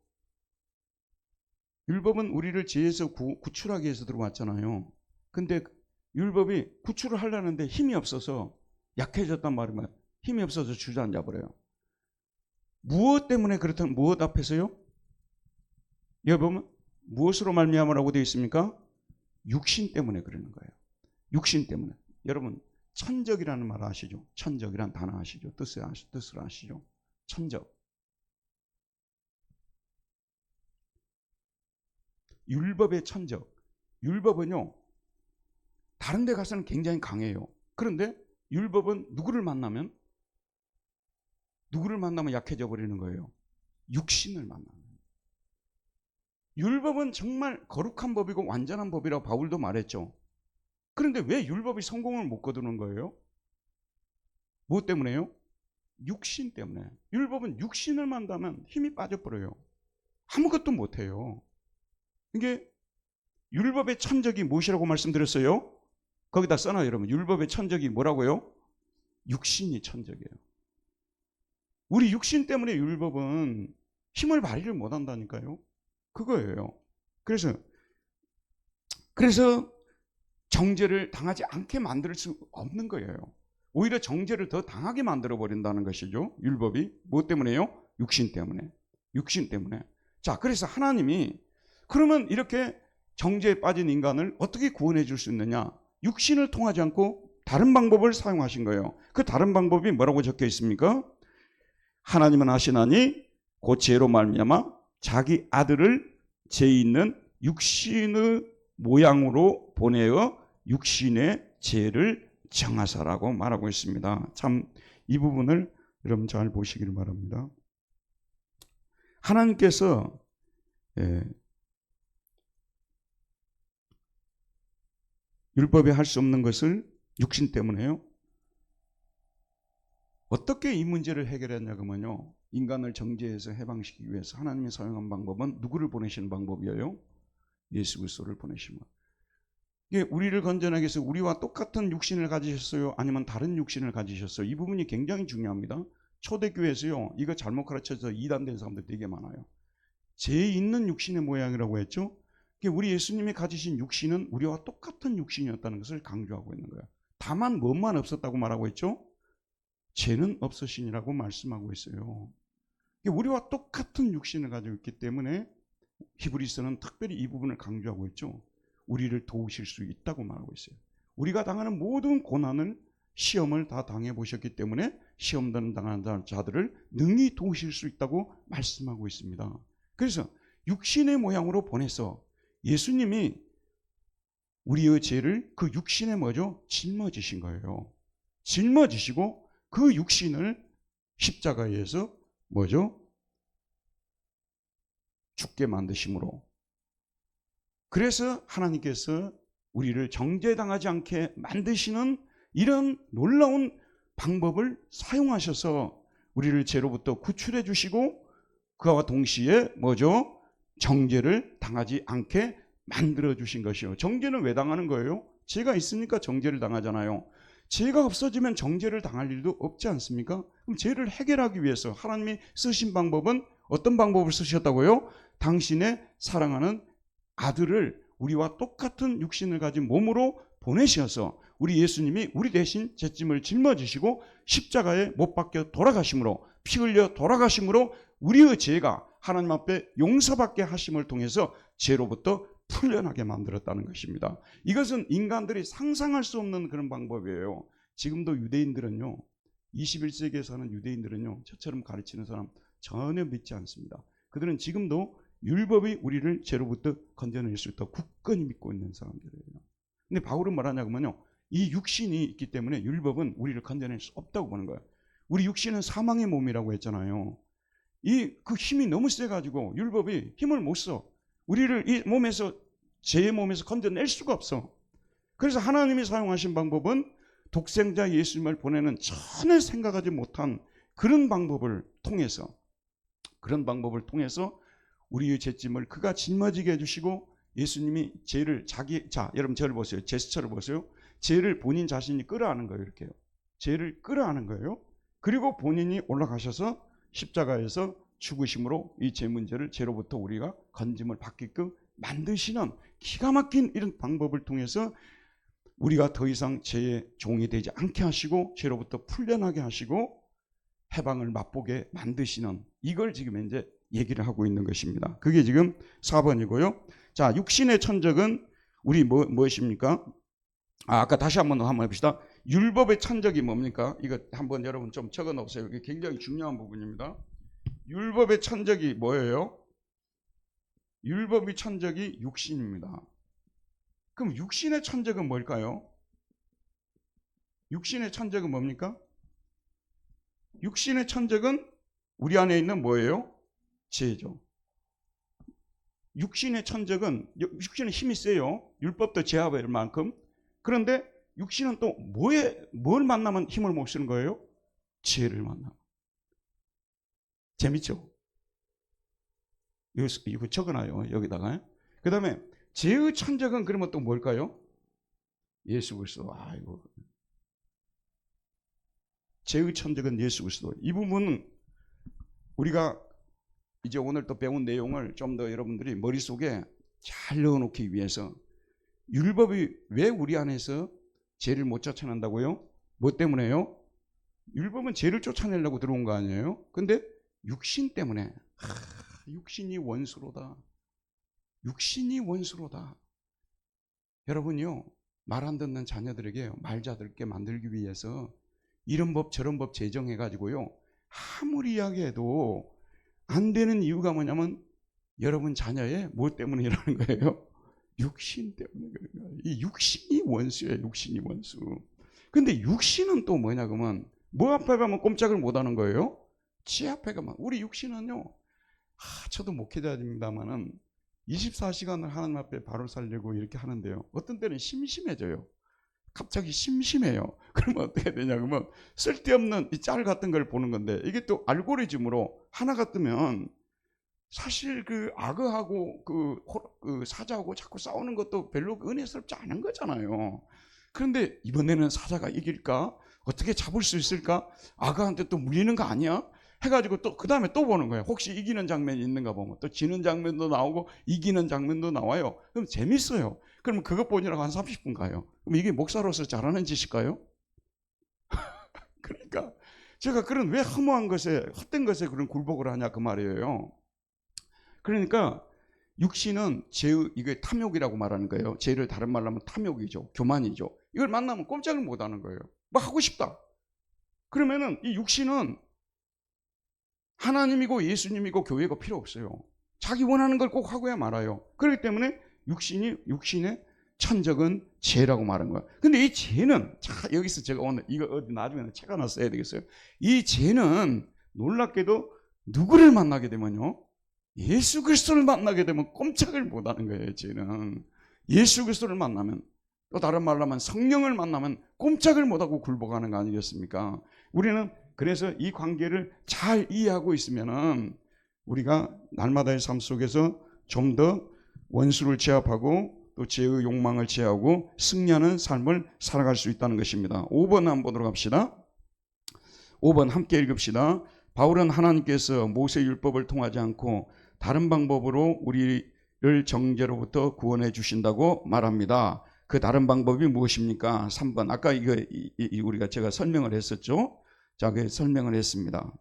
율법은 우리를 죄에서 구출하기 위해서 들어왔잖아요. 근데 율법이 구출을 하려는데 힘이 없어서 약해졌단 말이면 힘이 없어서 주저앉아 버려요. 무엇 때문에 그렇다면 무엇 앞에서요? 여러분, 무엇으로 말미암으라고 되어 있습니까? 육신 때문에 그러는 거예요. 육신 때문에. 여러분, 천적이라는 말 아시죠? 천적이란 단어 아시죠? 뜻을 아시죠? 천적. 율법의 천적. 율법은요, 다른 데 가서는 굉장히 강해요. 그런데 율법은 누구를 만나면 약해져 버리는 거예요. 육신을 만나면. 율법은 정말 거룩한 법이고 완전한 법이라고 바울도 말했죠. 그런데 왜 율법이 성공을 못 거두는 거예요? 무엇 때문에요? 육신 때문에. 율법은 육신을 만나면 힘이 빠져버려요. 아무것도 못해요. 이게 율법의 천적이 무엇이라고 말씀드렸어요? 거기다 써놔요, 여러분. 율법의 천적이 뭐라고요? 육신이 천적이에요. 우리 육신 때문에 율법은 힘을 발휘를 못한다니까요. 그거예요. 그래서 정죄를 당하지 않게 만들 수 없는 거예요. 오히려 정죄를 더 당하게 만들어 버린다는 것이죠. 율법이. 무엇 때문에요? 육신 때문에. 육신 때문에. 자, 그래서 하나님이 그러면 이렇게 정죄에 빠진 인간을 어떻게 구원해 줄 수 있느냐? 육신을 통하지 않고 다른 방법을 사용하신 거예요. 그 다른 방법이 뭐라고 적혀 있습니까? 하나님은 하시나니 곧 죄로 말미암아 자기 아들을 죄 있는 육신의 모양으로 보내어 육신의 죄를 정하사라고 말하고 있습니다. 참 이 부분을 여러분 잘 보시기를 바랍니다. 하나님께서 율법에 할 수 없는 것을 육신 때문에요. 어떻게 이 문제를 해결했냐면요. 인간을 정죄해서 해방시키기 위해서 하나님이 사용한 방법은 누구를 보내시는 방법이에요? 예수 그리스도를 보내시면. 이게 우리를 건져내기 위해서 우리와 똑같은 육신을 가지셨어요? 아니면 다른 육신을 가지셨어요? 이 부분이 굉장히 중요합니다. 초대교회에서요. 이거 잘못 가르쳐서 이단된 사람들 되게 많아요. 죄 있는 육신의 모양이라고 했죠. 우리 예수님이 가지신 육신은 우리와 똑같은 육신이었다는 것을 강조하고 있는 거예요. 다만 뭐만 없었다고 말하고 있죠? 죄는 없으시니라고 말씀하고 있어요. 우리와 똑같은 육신을 가지고 있기 때문에 히브리서는 특별히 이 부분을 강조하고 있죠. 우리를 도우실 수 있다고 말하고 있어요. 우리가 당하는 모든 고난을 시험을 다 당해보셨기 때문에 시험 당하는 자들을 능히 도우실 수 있다고 말씀하고 있습니다. 그래서 육신의 모양으로 보내서 예수님이 우리의 죄를 그 육신에 짊어지신 거예요. 짊어지시고 그 육신을 십자가에서 죽게 만드심으로. 그래서 하나님께서 우리를 정죄당하지 않게 만드시는 이런 놀라운 방법을 사용하셔서 우리를 죄로부터 구출해 주시고 그와 동시에 정죄를 당하지 않게 만들어 주신 것이요. 정죄는 왜 당하는 거예요? 죄가 있으니까 정죄를 당하잖아요. 죄가 없어지면 정죄를 당할 일도 없지 않습니까? 그럼 죄를 해결하기 위해서 하나님이 쓰신 방법은 어떤 방법을 쓰셨다고요? 당신의 사랑하는 아들을 우리와 똑같은 육신을 가진 몸으로 보내셔서 우리 예수님이 우리 대신 죄짐을 짊어지시고 십자가에 못 박혀 돌아가심으로, 피 흘려 돌아가심으로 우리의 죄가 하나님 앞에 용서받게 하심을 통해서 죄로부터 풀려나게 만들었다는 것입니다. 이것은 인간들이 상상할 수 없는 그런 방법이에요. 지금도 유대인들은요, 21세기에 사는 유대인들은요, 저처럼 가르치는 사람 전혀 믿지 않습니다. 그들은 지금도 율법이 우리를 죄로부터 건져낼 수 있다고 굳건히 믿고 있는 사람들이에요. 근데 바울은 뭐라냐면요, 이 육신이 있기 때문에 율법은 우리를 건져낼 수 없다고 보는 거예요. 우리 육신은 사망의 몸이라고 했잖아요. 그 힘이 너무 세가지고 율법이 힘을 못 써. 우리를 이 몸에서, 죄의 몸에서 건져낼 수가 없어. 그래서 하나님이 사용하신 방법은 독생자 예수님을 보내는 전혀 생각하지 못한 그런 방법을 통해서 우리의 죄짐을 그가 짊어지게 해주시고, 예수님이 죄를 여러분 저를 보세요. 제스처를 보세요. 죄를 본인 자신이 끌어안은 거예요. 이렇게요. 죄를 끌어안은 거예요. 그리고 본인이 올라가셔서 십자가에서 죽으심으로 이 죄 문제를, 죄로부터 우리가 건짐을 받게끔 만드시는 기가 막힌 이런 방법을 통해서 우리가 더 이상 죄의 종이 되지 않게 하시고, 죄로부터 풀려나게 하시고 해방을 맛보게 만드시는, 이걸 지금 이제 얘기를 하고 있는 것입니다. 그게 지금 4번이고요. 자, 육신의 천적은 우리 무엇입니까? 아까 다시 한번 해봅시다. 율법의 천적이 뭡니까? 이거 한번 여러분 좀 적어 놓으세요. 이게 굉장히 중요한 부분입니다. 율법의 천적이 뭐예요? 율법의 천적이 육신입니다. 그럼 육신의 천적은 뭘까요? 육신의 천적은 뭡니까? 육신의 천적은 우리 안에 있는 뭐예요? 죄죠. 육신의 천적은, 육신은 힘이 세요. 율법도 제압할 만큼. 그런데 육신은 또 뭘 만나면 힘을 못 쓰는 거예요? 죄를 만나면. 재밌죠? 이거 적어놔요, 여기다가. 그 다음에 죄의 천적은 그러면 또 뭘까요? 예수 그리스도. 아이고. 죄의 천적은 예수 그리스도. 이 부분은 우리가 이제 오늘 또 배운 내용을 좀 더 여러분들이 머릿속에 잘 넣어놓기 위해서, 율법이 왜 우리 안에서 죄를 못 쫓아낸다고요? 뭐 때문에요? 율법은 죄를 쫓아내려고 들어온 거 아니에요? 근데 육신 때문에. 육신이 원수로다. 육신이 원수로다. 여러분요, 말 안 듣는 자녀들에게 말 듣게 만들기 위해서 이런 법 저런 법 제정해가지고요, 아무리 이야기해도 안 되는 이유가 뭐냐면 여러분 자녀의 뭐 때문이라는 거예요? 육신 때문에 그런 거예요. 이 육신이 원수예요. 육신이 원수. 근데 육신은 또 뭐냐 그러면 뭐 앞에 가면 꼼짝을 못 하는 거예요? 지 앞에 가면. 우리 육신은요, 저도 목회자입니다만은 24시간을 하나님 앞에 바로 살려고 이렇게 하는데요, 어떤 때는 심심해져요. 갑자기 심심해요. 그러면 어떻게 되냐 그러면 쓸데없는 이 짤 같은 걸 보는 건데, 이게 또 알고리즘으로 하나가 뜨면 사실 그 악어하고 그 사자하고 자꾸 싸우는 것도 별로 은혜스럽지 않은 거잖아요. 그런데 이번에는 사자가 이길까? 어떻게 잡을 수 있을까? 악어한테 또 물리는 거 아니야? 해가지고 또 그 다음에 또 보는 거예요. 혹시 이기는 장면이 있는가 보면 또 지는 장면도 나오고 이기는 장면도 나와요. 그럼 재밌어요. 그러면 그것 보느라고 한 30분 가요. 그럼 이게 목사로서 잘하는 짓일까요? 그러니까 제가 그런 왜 허무한 것에, 헛된 것에 그런 굴복을 하냐 그 말이에요. 그러니까 육신은 이게 탐욕이라고 말하는 거예요. 죄를 다른 말로 하면 탐욕이죠. 교만이죠. 이걸 만나면 꼼짝을 못 하는 거예요. 뭐 하고 싶다. 그러면은 이 육신은 하나님이고 예수님이고 교회가 필요 없어요. 자기 원하는 걸 꼭 하고야 말아요. 그렇기 때문에 육신의 천적은 죄라고 말한 거야. 근데 이 죄는, 여기서 제가 오늘 이거 어디 나중에 책 하나 써야 되겠어요. 이 죄는 놀랍게도 누구를 만나게 되면요, 예수 그리스도를 만나게 되면 꼼짝을 못 하는 거예요. 죄는 예수 그리스도를 만나면, 또 다른 말로 하면 성령을 만나면 꼼짝을 못 하고 굴복하는 거 아니겠습니까? 우리는 그래서 이 관계를 잘 이해하고 있으면은 우리가 날마다의 삶 속에서 좀 더 원수를 제압하고 또 죄의 욕망을 제하고 승리하는 삶을 살아갈 수 있다는 것입니다. 5번 한번 보도록 합시다. 5번 함께 읽읍시다. 바울은 하나님께서 모세 율법을 통하지 않고 다른 방법으로 우리를 정죄로부터 구원해 주신다고 말합니다. 그 다른 방법이 무엇입니까? 3번. 아까 이거 우리가 제가 설명을 했었죠. 자, 그 설명을 했습니다.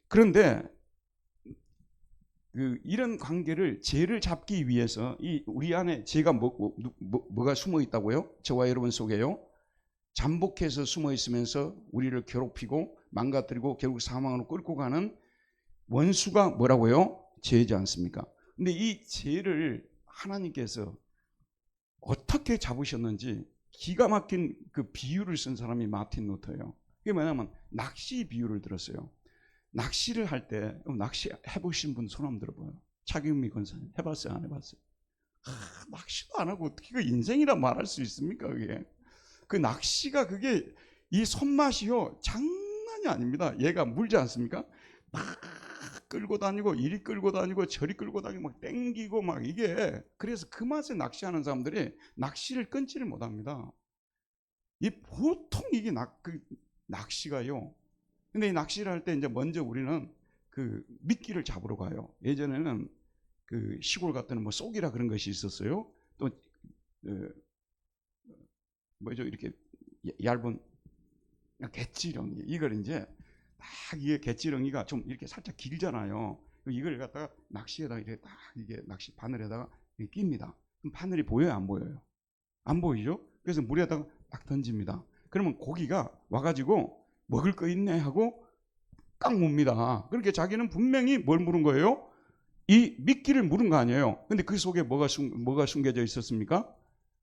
그런데 이런 관계를, 죄를 잡기 위해서 우리 안에 죄가 뭐가 숨어 있다고요? 저와 여러분 속에요. 잠복해서 숨어 있으면서 우리를 괴롭히고 망가뜨리고 결국 사망으로 끌고 가는 원수가 뭐라고요? 죄지 않습니까? 근데 이 죄를 하나님께서 어떻게 잡으셨는지 기가 막힌 그 비유를 쓴 사람이 마틴 루터예요. 그게 뭐냐면 낚시 비유를 들었어요. 낚시를 할 때, 낚시 해보신 분 손 한번 들어봐요. 차경미 권사님 해봤어요, 안 해봤어요? 낚시도 안 하고 어떻게 그 인생이라 말할 수 있습니까? 그게 그 낚시가 그게 이 손맛이요 장난이 아닙니다. 얘가 물지 않습니까? 막 끌고 다니고 이리 끌고 다니고 저리 끌고 다니고 막 땡기고 막 이게 그래서 그 맛에 낚시하는 사람들이 낚시를 끊지를 못합니다. 이 보통 이게 낚시가요. 근데 이 낚시를 할 때 이제 먼저 우리는 그 미끼를 잡으러 가요. 예전에는 그 시골 같은 뭐 쏘기라 그런 것이 있었어요. 또 뭐죠 이렇게 얇은 갯지렁이 이걸 이제 딱 이게 갯지렁이가 좀 이렇게 살짝 길잖아요. 이걸 갖다가 낚시에다가 이렇게 딱 이게 낚시 바늘에다가 낍니다. 그럼 바늘이 보여요, 안 보여요? 안 보이죠? 그래서 물에다가 딱 던집니다. 그러면 고기가 와가지고 먹을 거 있네 하고 깡 뭅니다. 그렇게 자기는 분명히 뭘 물은 거예요? 이 미끼를 물은 거 아니에요. 근데 그 속에 뭐가 숨겨져 있었습니까?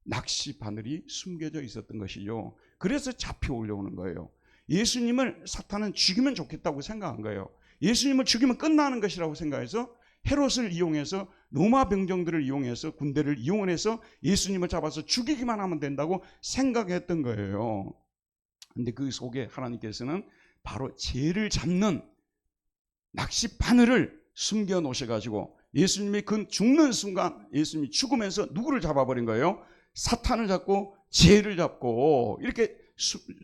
낚시 바늘이 숨겨져 있었던 것이죠. 그래서 잡혀 올려오는 거예요. 예수님을 사탄은 죽이면 좋겠다고 생각한 거예요. 예수님을 죽이면 끝나는 것이라고 생각해서 헤롯을 이용해서 로마 병정들을 이용해서 군대를 이용해서 예수님을 잡아서 죽이기만 하면 된다고 생각했던 거예요. 근데 그 속에 하나님께서는 바로 죄를 잡는 낚시 바늘을 숨겨 놓으셔가지고 예수님이 그 죽는 순간 예수님이 죽으면서 누구를 잡아버린 거예요? 사탄을 잡고 죄를 잡고 이렇게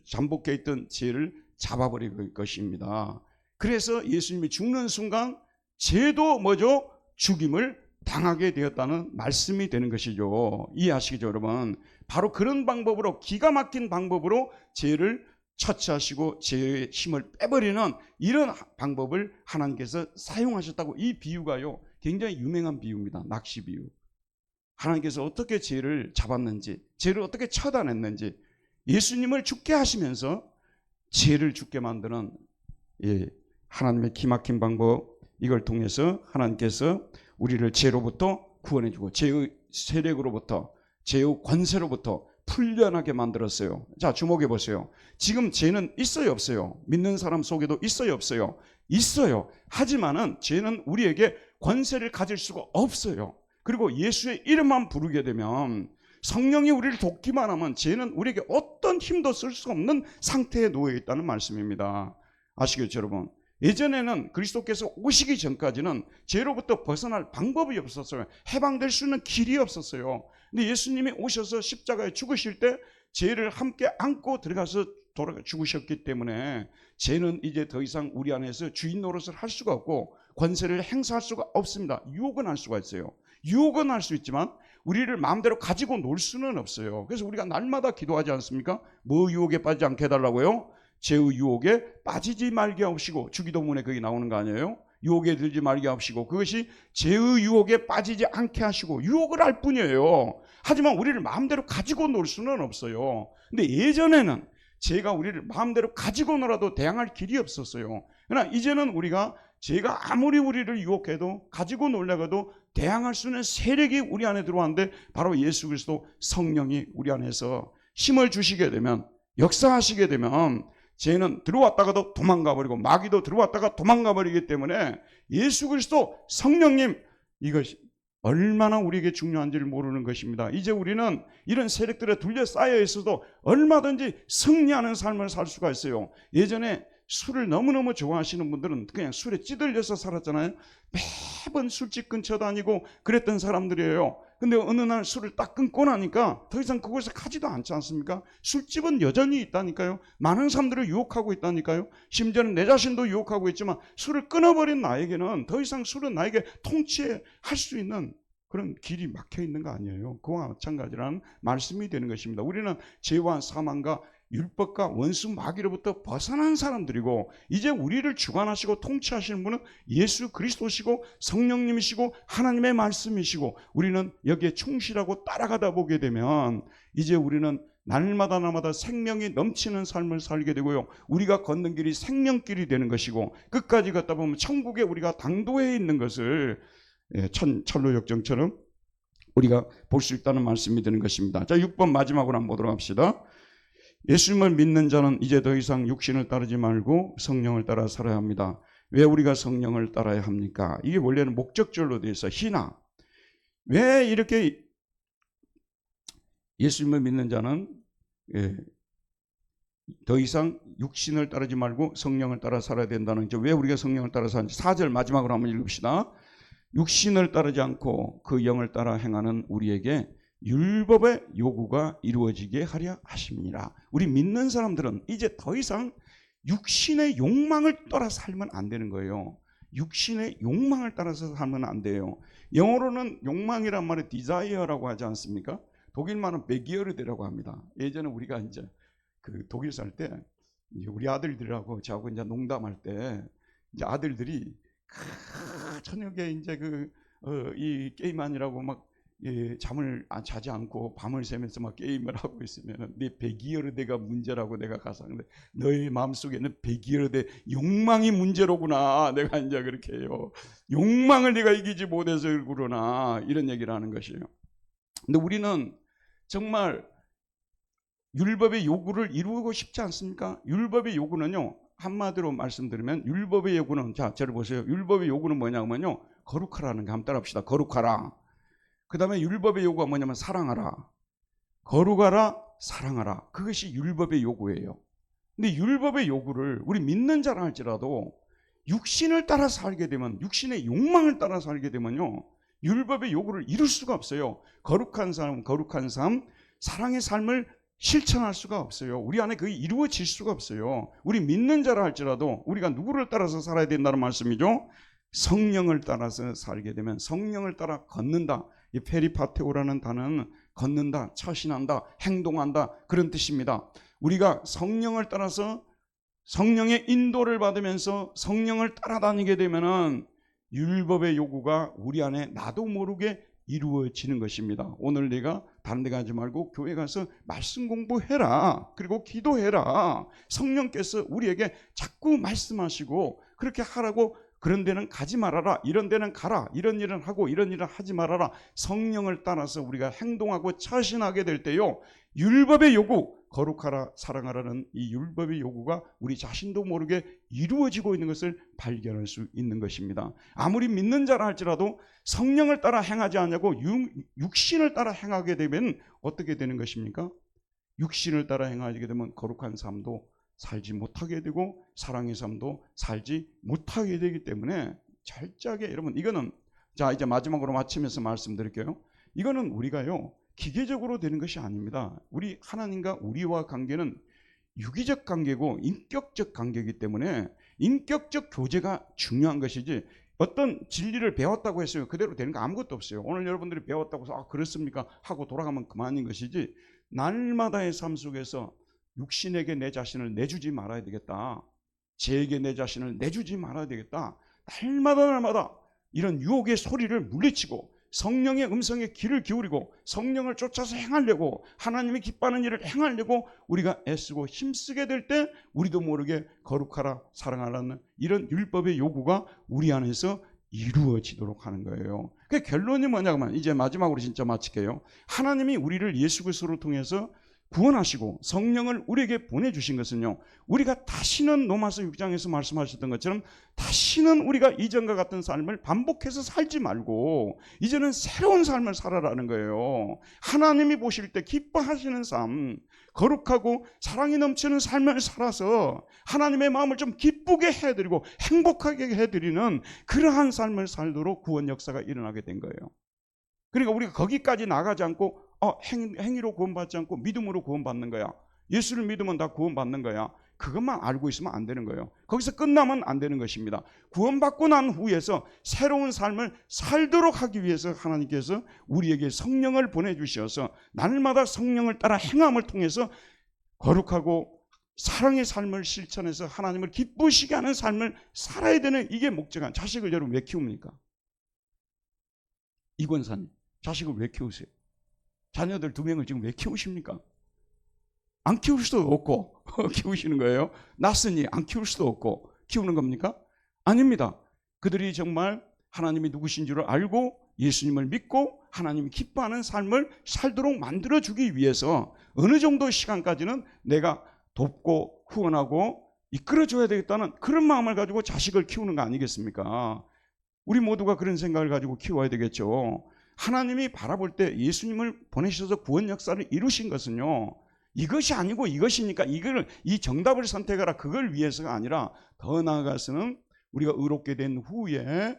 잠복해 있던 죄를 잡아버린 것입니다. 그래서 예수님이 죽는 순간 죄도 뭐죠? 죽임을 당하게 되었다는 말씀이 되는 것이죠. 이해하시겠죠, 여러분? 바로 그런 방법으로 기가 막힌 방법으로 죄를 처치하시고 죄의 힘을 빼버리는 이런 방법을 하나님께서 사용하셨다고. 이 비유가요 굉장히 유명한 비유입니다. 낚시 비유. 하나님께서 어떻게 죄를 잡았는지, 죄를 어떻게 처단했는지, 예수님을 죽게 하시면서 죄를 죽게 만드는 하나님의 기막힌 방법, 이걸 통해서 하나님께서 우리를 죄로부터 구원해주고 죄의 세력으로부터, 죄의 권세로부터 풀려나게 만들었어요. 자, 주목해 보세요. 지금 죄는 있어요, 없어요? 믿는 사람 속에도 있어요, 없어요? 있어요. 하지만은 죄는 우리에게 권세를 가질 수가 없어요. 그리고 예수의 이름만 부르게 되면, 성령이 우리를 돕기만 하면 죄는 우리에게 어떤 힘도 쓸 수 없는 상태에 놓여 있다는 말씀입니다. 아시겠죠, 여러분? 예전에는 그리스도께서 오시기 전까지는 죄로부터 벗어날 방법이 없었어요. 해방될 수 있는 길이 없었어요. 근데 예수님이 오셔서 십자가에 죽으실 때 죄를 함께 안고 들어가서 돌아가 죽으셨기 때문에 죄는 이제 더 이상 우리 안에서 주인 노릇을 할 수가 없고 권세를 행사할 수가 없습니다. 유혹은 할 수가 있어요. 유혹은 할 수 있지만 우리를 마음대로 가지고 놀 수는 없어요. 그래서 우리가 날마다 기도하지 않습니까? 뭐 유혹에 빠지지 않게 해달라고요? 죄의 유혹에 빠지지 말게 하시고, 주기도문에 그게 나오는 거 아니에요? 유혹에 들지 말게 하시고, 그것이 죄의 유혹에 빠지지 않게 하시고, 유혹을 할 뿐이에요. 하지만 우리를 마음대로 가지고 놀 수는 없어요. 근데 예전에는 죄가 우리를 마음대로 가지고 놀아도 대항할 길이 없었어요. 그러나 이제는 우리가 죄가 아무리 우리를 유혹해도 가지고 놀려가도 대항할 수 있는 세력이 우리 안에 들어왔는데, 바로 예수 그리스도 성령이 우리 안에서 힘을 주시게 되면, 역사하시게 되면 죄는 들어왔다가도 도망가버리고 마귀도 들어왔다가 도망가버리기 때문에 예수 그리스도 성령님, 이것이 얼마나 우리에게 중요한지를 모르는 것입니다. 이제 우리는 이런 세력들에 둘러싸여 있어도 얼마든지 승리하는 삶을 살 수가 있어요. 예전에 술을 너무너무 좋아하시는 분들은 그냥 술에 찌들려서 살았잖아요. 매번 술집 근처 다니고 그랬던 사람들이에요. 근데 어느 날 술을 딱 끊고 나니까 더 이상 그곳에 가지도 않지 않습니까? 술집은 여전히 있다니까요. 많은 사람들을 유혹하고 있다니까요. 심지어는 내 자신도 유혹하고 있지만 술을 끊어버린 나에게는 더 이상 술은 나에게 통치할 수 있는 그런 길이 막혀 있는 거 아니에요. 그와 마찬가지라는 말씀이 되는 것입니다. 우리는 죄와 사망과 율법과 원수 마귀로부터 벗어난 사람들이고, 이제 우리를 주관하시고 통치하시는 분은 예수 그리스도시고 성령님이시고 하나님의 말씀이시고, 우리는 여기에 충실하고 따라가다 보게 되면 이제 우리는 날마다 생명이 넘치는 삶을 살게 되고요, 우리가 걷는 길이 생명길이 되는 것이고, 끝까지 걷다 보면 천국에 우리가 당도해 있는 것을 철로역정처럼 우리가 볼 수 있다는 말씀이 되는 것입니다. 자, 6번 마지막으로 한번 보도록 합시다. 예수님을 믿는 자는 이제 더 이상 육신을 따르지 말고 성령을 따라 살아야 합니다. 왜 우리가 성령을 따라야 합니까? 이게 원래는 목적절로 되어 있어. 희나. 왜 이렇게 예수님을 믿는 자는 더 이상 육신을 따르지 말고 성령을 따라 살아야 된다는 거죠. 왜 우리가 성령을 따라 사는지 4절 마지막으로 한번 읽읍시다. 육신을 따르지 않고 그 영을 따라 행하는 우리에게 율법의 요구가 이루어지게 하려 하심이니라. 우리 믿는 사람들은 이제 더 이상 육신의 욕망을 따라 살면 안 되는 거예요. 육신의 욕망을 따라서 살면 안 돼요. 영어로는 욕망이란 말을 디자이어라고 하지 않습니까? 독일말은 베기어르데라고 합니다. 예전에 우리가 이제 그 독일 살 때 우리 아들들하고 저하고 이제 농담할 때 이제 아들들이 저녁에 이제 이 게임 아니라고 막 잠을 자지 않고 밤을 새면서 막 게임을 하고 있으면 내 베기어르데가 문제라고 내가 가서 근데 너의 마음속에는 베기어르데 욕망이 문제로구나. 내가 이제 그렇게 해요. 욕망을 내가 이기지 못해서 그러나 이런 얘기를 하는 것이에요. 근데 우리는 정말 율법의 요구를 이루고 싶지 않습니까? 율법의 요구는요, 한마디로 말씀드리면 율법의 요구는, 자, 저를 보세요. 율법의 요구는 뭐냐면요, 거룩하라는 게 한번 따라합시다. 거룩하라. 그 다음에 율법의 요구가 뭐냐면 사랑하라. 거룩하라, 사랑하라. 그것이 율법의 요구예요. 근데 율법의 요구를 우리 믿는 자라 할지라도 육신을 따라 살게 되면, 육신의 욕망을 따라 살게 되면요, 율법의 요구를 이룰 수가 없어요. 거룩한 삶, 사랑의 삶을 실천할 수가 없어요. 우리 안에 그게 이루어질 수가 없어요. 우리 믿는 자라 할지라도 우리가 누구를 따라서 살아야 된다는 말씀이죠. 성령을 따라서 살게 되면 성령을 따라 걷는다. 이 페리파테오라는 단어는 걷는다, 처신한다, 행동한다 그런 뜻입니다. 우리가 성령을 따라서 성령의 인도를 받으면서 성령을 따라다니게 되면은 율법의 요구가 우리 안에 나도 모르게 이루어지는 것입니다. 오늘 내가 다른 데 가지 말고 교회 가서 말씀 공부해라. 그리고 기도해라. 성령께서 우리에게 자꾸 말씀하시고 그렇게 하라고. 그런 데는 가지 말아라. 이런 데는 가라. 이런 일은 하고 이런 일은 하지 말아라. 성령을 따라서 우리가 행동하고 처신하게 될 때요, 율법의 요구, 거룩하라, 사랑하라는 이 율법의 요구가 우리 자신도 모르게 이루어지고 있는 것을 발견할 수 있는 것입니다. 아무리 믿는 자라 할지라도 성령을 따라 행하지 않냐고 육신을 따라 행하게 되면 어떻게 되는 것입니까? 육신을 따라 행하게 되면 거룩한 삶도 살지 못하게 되고 사랑의 삶도 살지 못하게 되기 때문에 철저하게, 여러분, 이거는, 자, 이제 마지막으로 마치면서 말씀드릴게요. 이거는 우리가요, 기계적으로 되는 것이 아닙니다. 우리 하나님과 우리와 관계는 유기적 관계고 인격적 관계이기 때문에 인격적 교제가 중요한 것이지, 어떤 진리를 배웠다고 했으면 그대로 되는 거 아무것도 없어요. 오늘 여러분들이 배웠다고 해서 그렇습니까 하고 돌아가면 그만인 것이지, 날마다의 삶 속에서 육신에게 내 자신을 내주지 말아야 되겠다. 죄에게 내 자신을 내주지 말아야 되겠다. 날마다 이런 유혹의 소리를 물리치고 성령의 음성에 귀를 기울이고 성령을 쫓아서 행하려고, 하나님이 기뻐하는 일을 행하려고 우리가 애쓰고 힘쓰게 될 때 우리도 모르게 거룩하라, 사랑하라는 이런 율법의 요구가 우리 안에서 이루어지도록 하는 거예요. 그 결론이 뭐냐면, 이제 마지막으로 진짜 마칠게요. 하나님이 우리를 예수 그리스도를 통해서 구원하시고 성령을 우리에게 보내주신 것은요, 우리가 다시는 로마서 6장에서 말씀하셨던 것처럼 다시는 우리가 이전과 같은 삶을 반복해서 살지 말고 이제는 새로운 삶을 살아라는 거예요. 하나님이 보실 때 기뻐하시는 삶, 거룩하고 사랑이 넘치는 삶을 살아서 하나님의 마음을 좀 기쁘게 해드리고 행복하게 해드리는 그러한 삶을 살도록 구원 역사가 일어나게 된 거예요. 그러니까 우리가 거기까지 나가지 않고 행위로 구원받지 않고 믿음으로 구원받는 거야. 예수를 믿으면 다 구원받는 거야. 그것만 알고 있으면 안 되는 거예요. 거기서 끝나면 안 되는 것입니다. 구원받고 난 후에서 새로운 삶을 살도록 하기 위해서 하나님께서 우리에게 성령을 보내주셔서 날마다 성령을 따라 행함을 통해서 거룩하고 사랑의 삶을 실천해서 하나님을 기쁘시게 하는 삶을 살아야 되는, 이게 목적은. 자식을 여러분 왜 키웁니까? 이권사님, 자식을 왜 키우세요? 자녀들 2명을 지금 왜 키우십니까? 안 키울 수도 없고 키우시는 거예요. 낳았으니 안 키울 수도 없고 키우는 겁니까? 아닙니다. 그들이 정말 하나님이 누구신 줄을 알고 예수님을 믿고 하나님이 기뻐하는 삶을 살도록 만들어주기 위해서 어느 정도 시간까지는 내가 돕고 후원하고 이끌어줘야 되겠다는 그런 마음을 가지고 자식을 키우는 거 아니겠습니까? 우리 모두가 그런 생각을 가지고 키워야 되겠죠. 하나님이 바라볼 때 예수님을 보내셔서 구원 역사를 이루신 것은요, 이것이 아니고 이것이니까 이 정답을 선택하라, 그걸 위해서가 아니라 더 나아가서는 우리가 의롭게 된 후에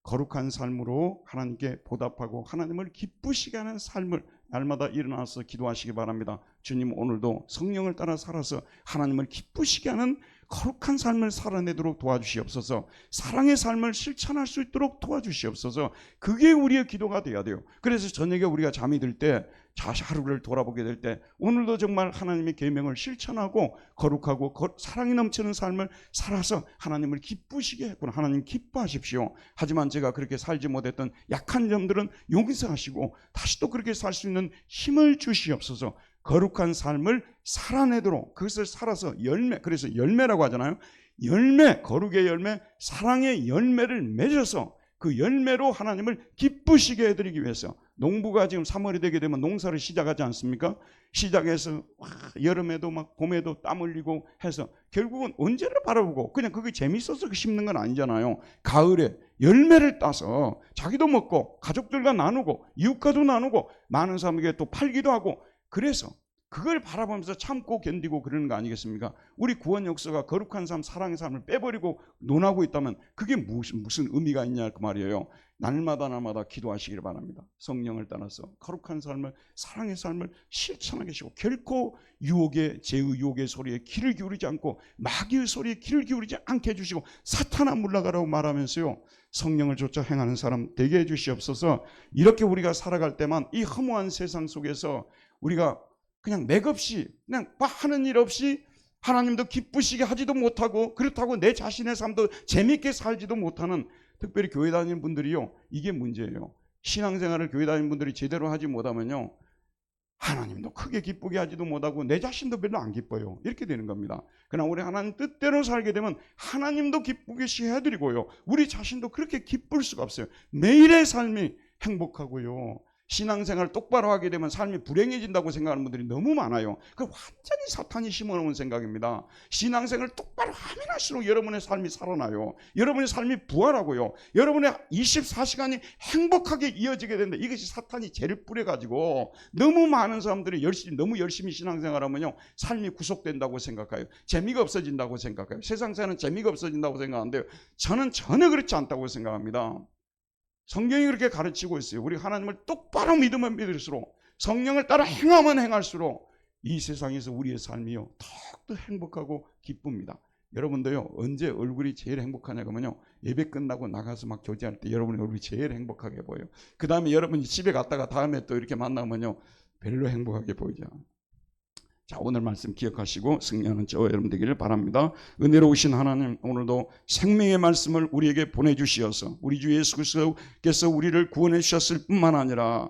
거룩한 삶으로 하나님께 보답하고 하나님을 기쁘시게 하는 삶을 날마다 일어나서 기도하시기 바랍니다. 주님, 오늘도 성령을 따라 살아서 하나님을 기쁘시게 하는 거룩한 삶을 살아내도록 도와주시옵소서. 사랑의 삶을 실천할 수 있도록 도와주시옵소서. 그게 우리의 기도가 되어야 돼요. 그래서 저녁에 우리가 잠이 들 때, 하루를 돌아보게 될 때 오늘도 정말 하나님의 계명을 실천하고 거룩하고 사랑이 넘치는 삶을 살아서 하나님을 기쁘시게 했구나, 하나님 기뻐하십시오. 하지만 제가 그렇게 살지 못했던 약한 점들은 용서하시고 다시 또 그렇게 살 수 있는 힘을 주시옵소서. 거룩한 삶을 살아내도록, 그것을 살아서 열매, 그래서 열매라고 하잖아요. 열매, 거룩의 열매, 사랑의 열매를 맺어서 그 열매로 하나님을 기쁘시게 해드리기 위해서, 농부가 지금 3월이 되게 되면 농사를 시작하지 않습니까? 시작해서 여름에도 막 봄에도 땀 흘리고 해서 결국은 언제를 바라보고 그냥 그게 재밌어서 심는 건 아니잖아요. 가을에 열매를 따서 자기도 먹고 가족들과 나누고 이웃과도 나누고 많은 사람에게 또 팔기도 하고, 그래서 그걸 바라보면서 참고 견디고 그러는 거 아니겠습니까? 우리 구원 역사가 거룩한 삶, 사랑의 삶을 빼버리고 논하고 있다면 그게 무슨 의미가 있냐 그 말이에요. 날마다 기도하시길 바랍니다. 성령을 따라서 거룩한 삶을, 사랑의 삶을 실천하게 하시고 결코 죄의 유혹의 소리에 귀를 기울이지 않고 마귀의 소리에 귀를 기울이지 않게 해주시고 사탄아 물러가라고 말하면서요, 성령을 쫓아 행하는 사람 되게 해주시옵소서. 이렇게 우리가 살아갈 때만 이 허무한 세상 속에서 우리가 그냥 맥없이 그냥 하는 일 없이 하나님도 기쁘시게 하지도 못하고, 그렇다고 내 자신의 삶도 재밌게 살지도 못하는, 특별히 교회 다니는 분들이요, 이게 문제예요. 신앙생활을 교회 다니는 분들이 제대로 하지 못하면요, 하나님도 크게 기쁘게 하지도 못하고 내 자신도 별로 안 기뻐요. 이렇게 되는 겁니다. 그러나 우리 하나님 뜻대로 살게 되면 하나님도 기쁘게 해드리고요, 우리 자신도 그렇게 기쁠 수가 없어요. 매일의 삶이 행복하고요, 신앙생활을 똑바로 하게 되면 삶이 불행해진다고 생각하는 분들이 너무 많아요. 그 완전히 사탄이 심어놓은 생각입니다. 신앙생활을 똑바로 하면 할수록 여러분의 삶이 살아나요. 여러분의 삶이 부활하고요, 여러분의 24시간이 행복하게 이어지게 되는데, 이것이 사탄이 죄를 뿌려가지고 너무 많은 사람들이 너무 열심히 신앙생활하면요, 삶이 구속된다고 생각해요. 재미가 없어진다고 생각해요. 세상사는 재미가 없어진다고 생각하는데요, 저는 전혀 그렇지 않다고 생각합니다. 성경이 그렇게 가르치고 있어요. 우리 하나님을 똑바로 믿으면 믿을수록, 성령을 따라 행하면 행할수록 이 세상에서 우리의 삶이요, 더욱더 행복하고 기쁩니다. 여러분도요, 언제 얼굴이 제일 행복하냐 그러면요, 예배 끝나고 나가서 막 교제할 때 여러분의 얼굴이 제일 행복하게 보여요. 그 다음에 여러분이 집에 갔다가 다음에 또 이렇게 만나면요, 별로 행복하게 보이죠. 자, 오늘 말씀 기억하시고 승리하는 저와 여러분 되기를 바랍니다. 은혜로우신 하나님, 오늘도 생명의 말씀을 우리에게 보내주시어서 우리 주 예수 그리스도께서 우리를 구원해 주셨을 뿐만 아니라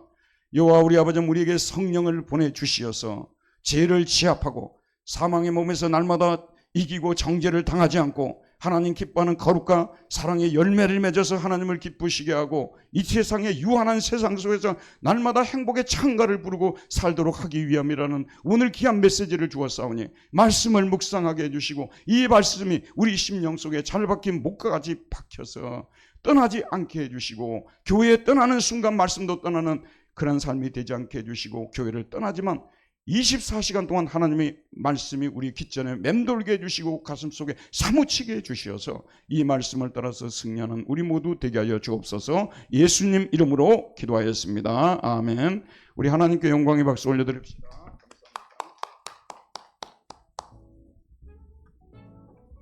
여호와 우리 아버지 우리에게 성령을 보내주시어서 죄를 지압하고 사망의 몸에서 날마다 이기고 정죄를 당하지 않고 하나님 기뻐하는 거룩과 사랑의 열매를 맺어서 하나님을 기쁘시게 하고 이 세상의 유한한 세상 속에서 날마다 행복의 창가를 부르고 살도록 하기 위함이라는 오늘 귀한 메시지를 주었사오니 말씀을 묵상하게 해주시고 이 말씀이 우리 심령 속에 잘 박힌 목과 같이 박혀서 떠나지 않게 해주시고 교회에 떠나는 순간 말씀도 떠나는 그런 삶이 되지 않게 해주시고 교회를 떠나지만 24시간 동안 하나님의 말씀이 우리 귓전에 맴돌게 해주시고 가슴속에 사무치게 해주시어서 이 말씀을 따라서 승리하는 우리 모두 되게 하여 주옵소서. 예수님 이름으로 기도하였습니다. 아멘. 우리 하나님께 영광의 박수 올려드립시다.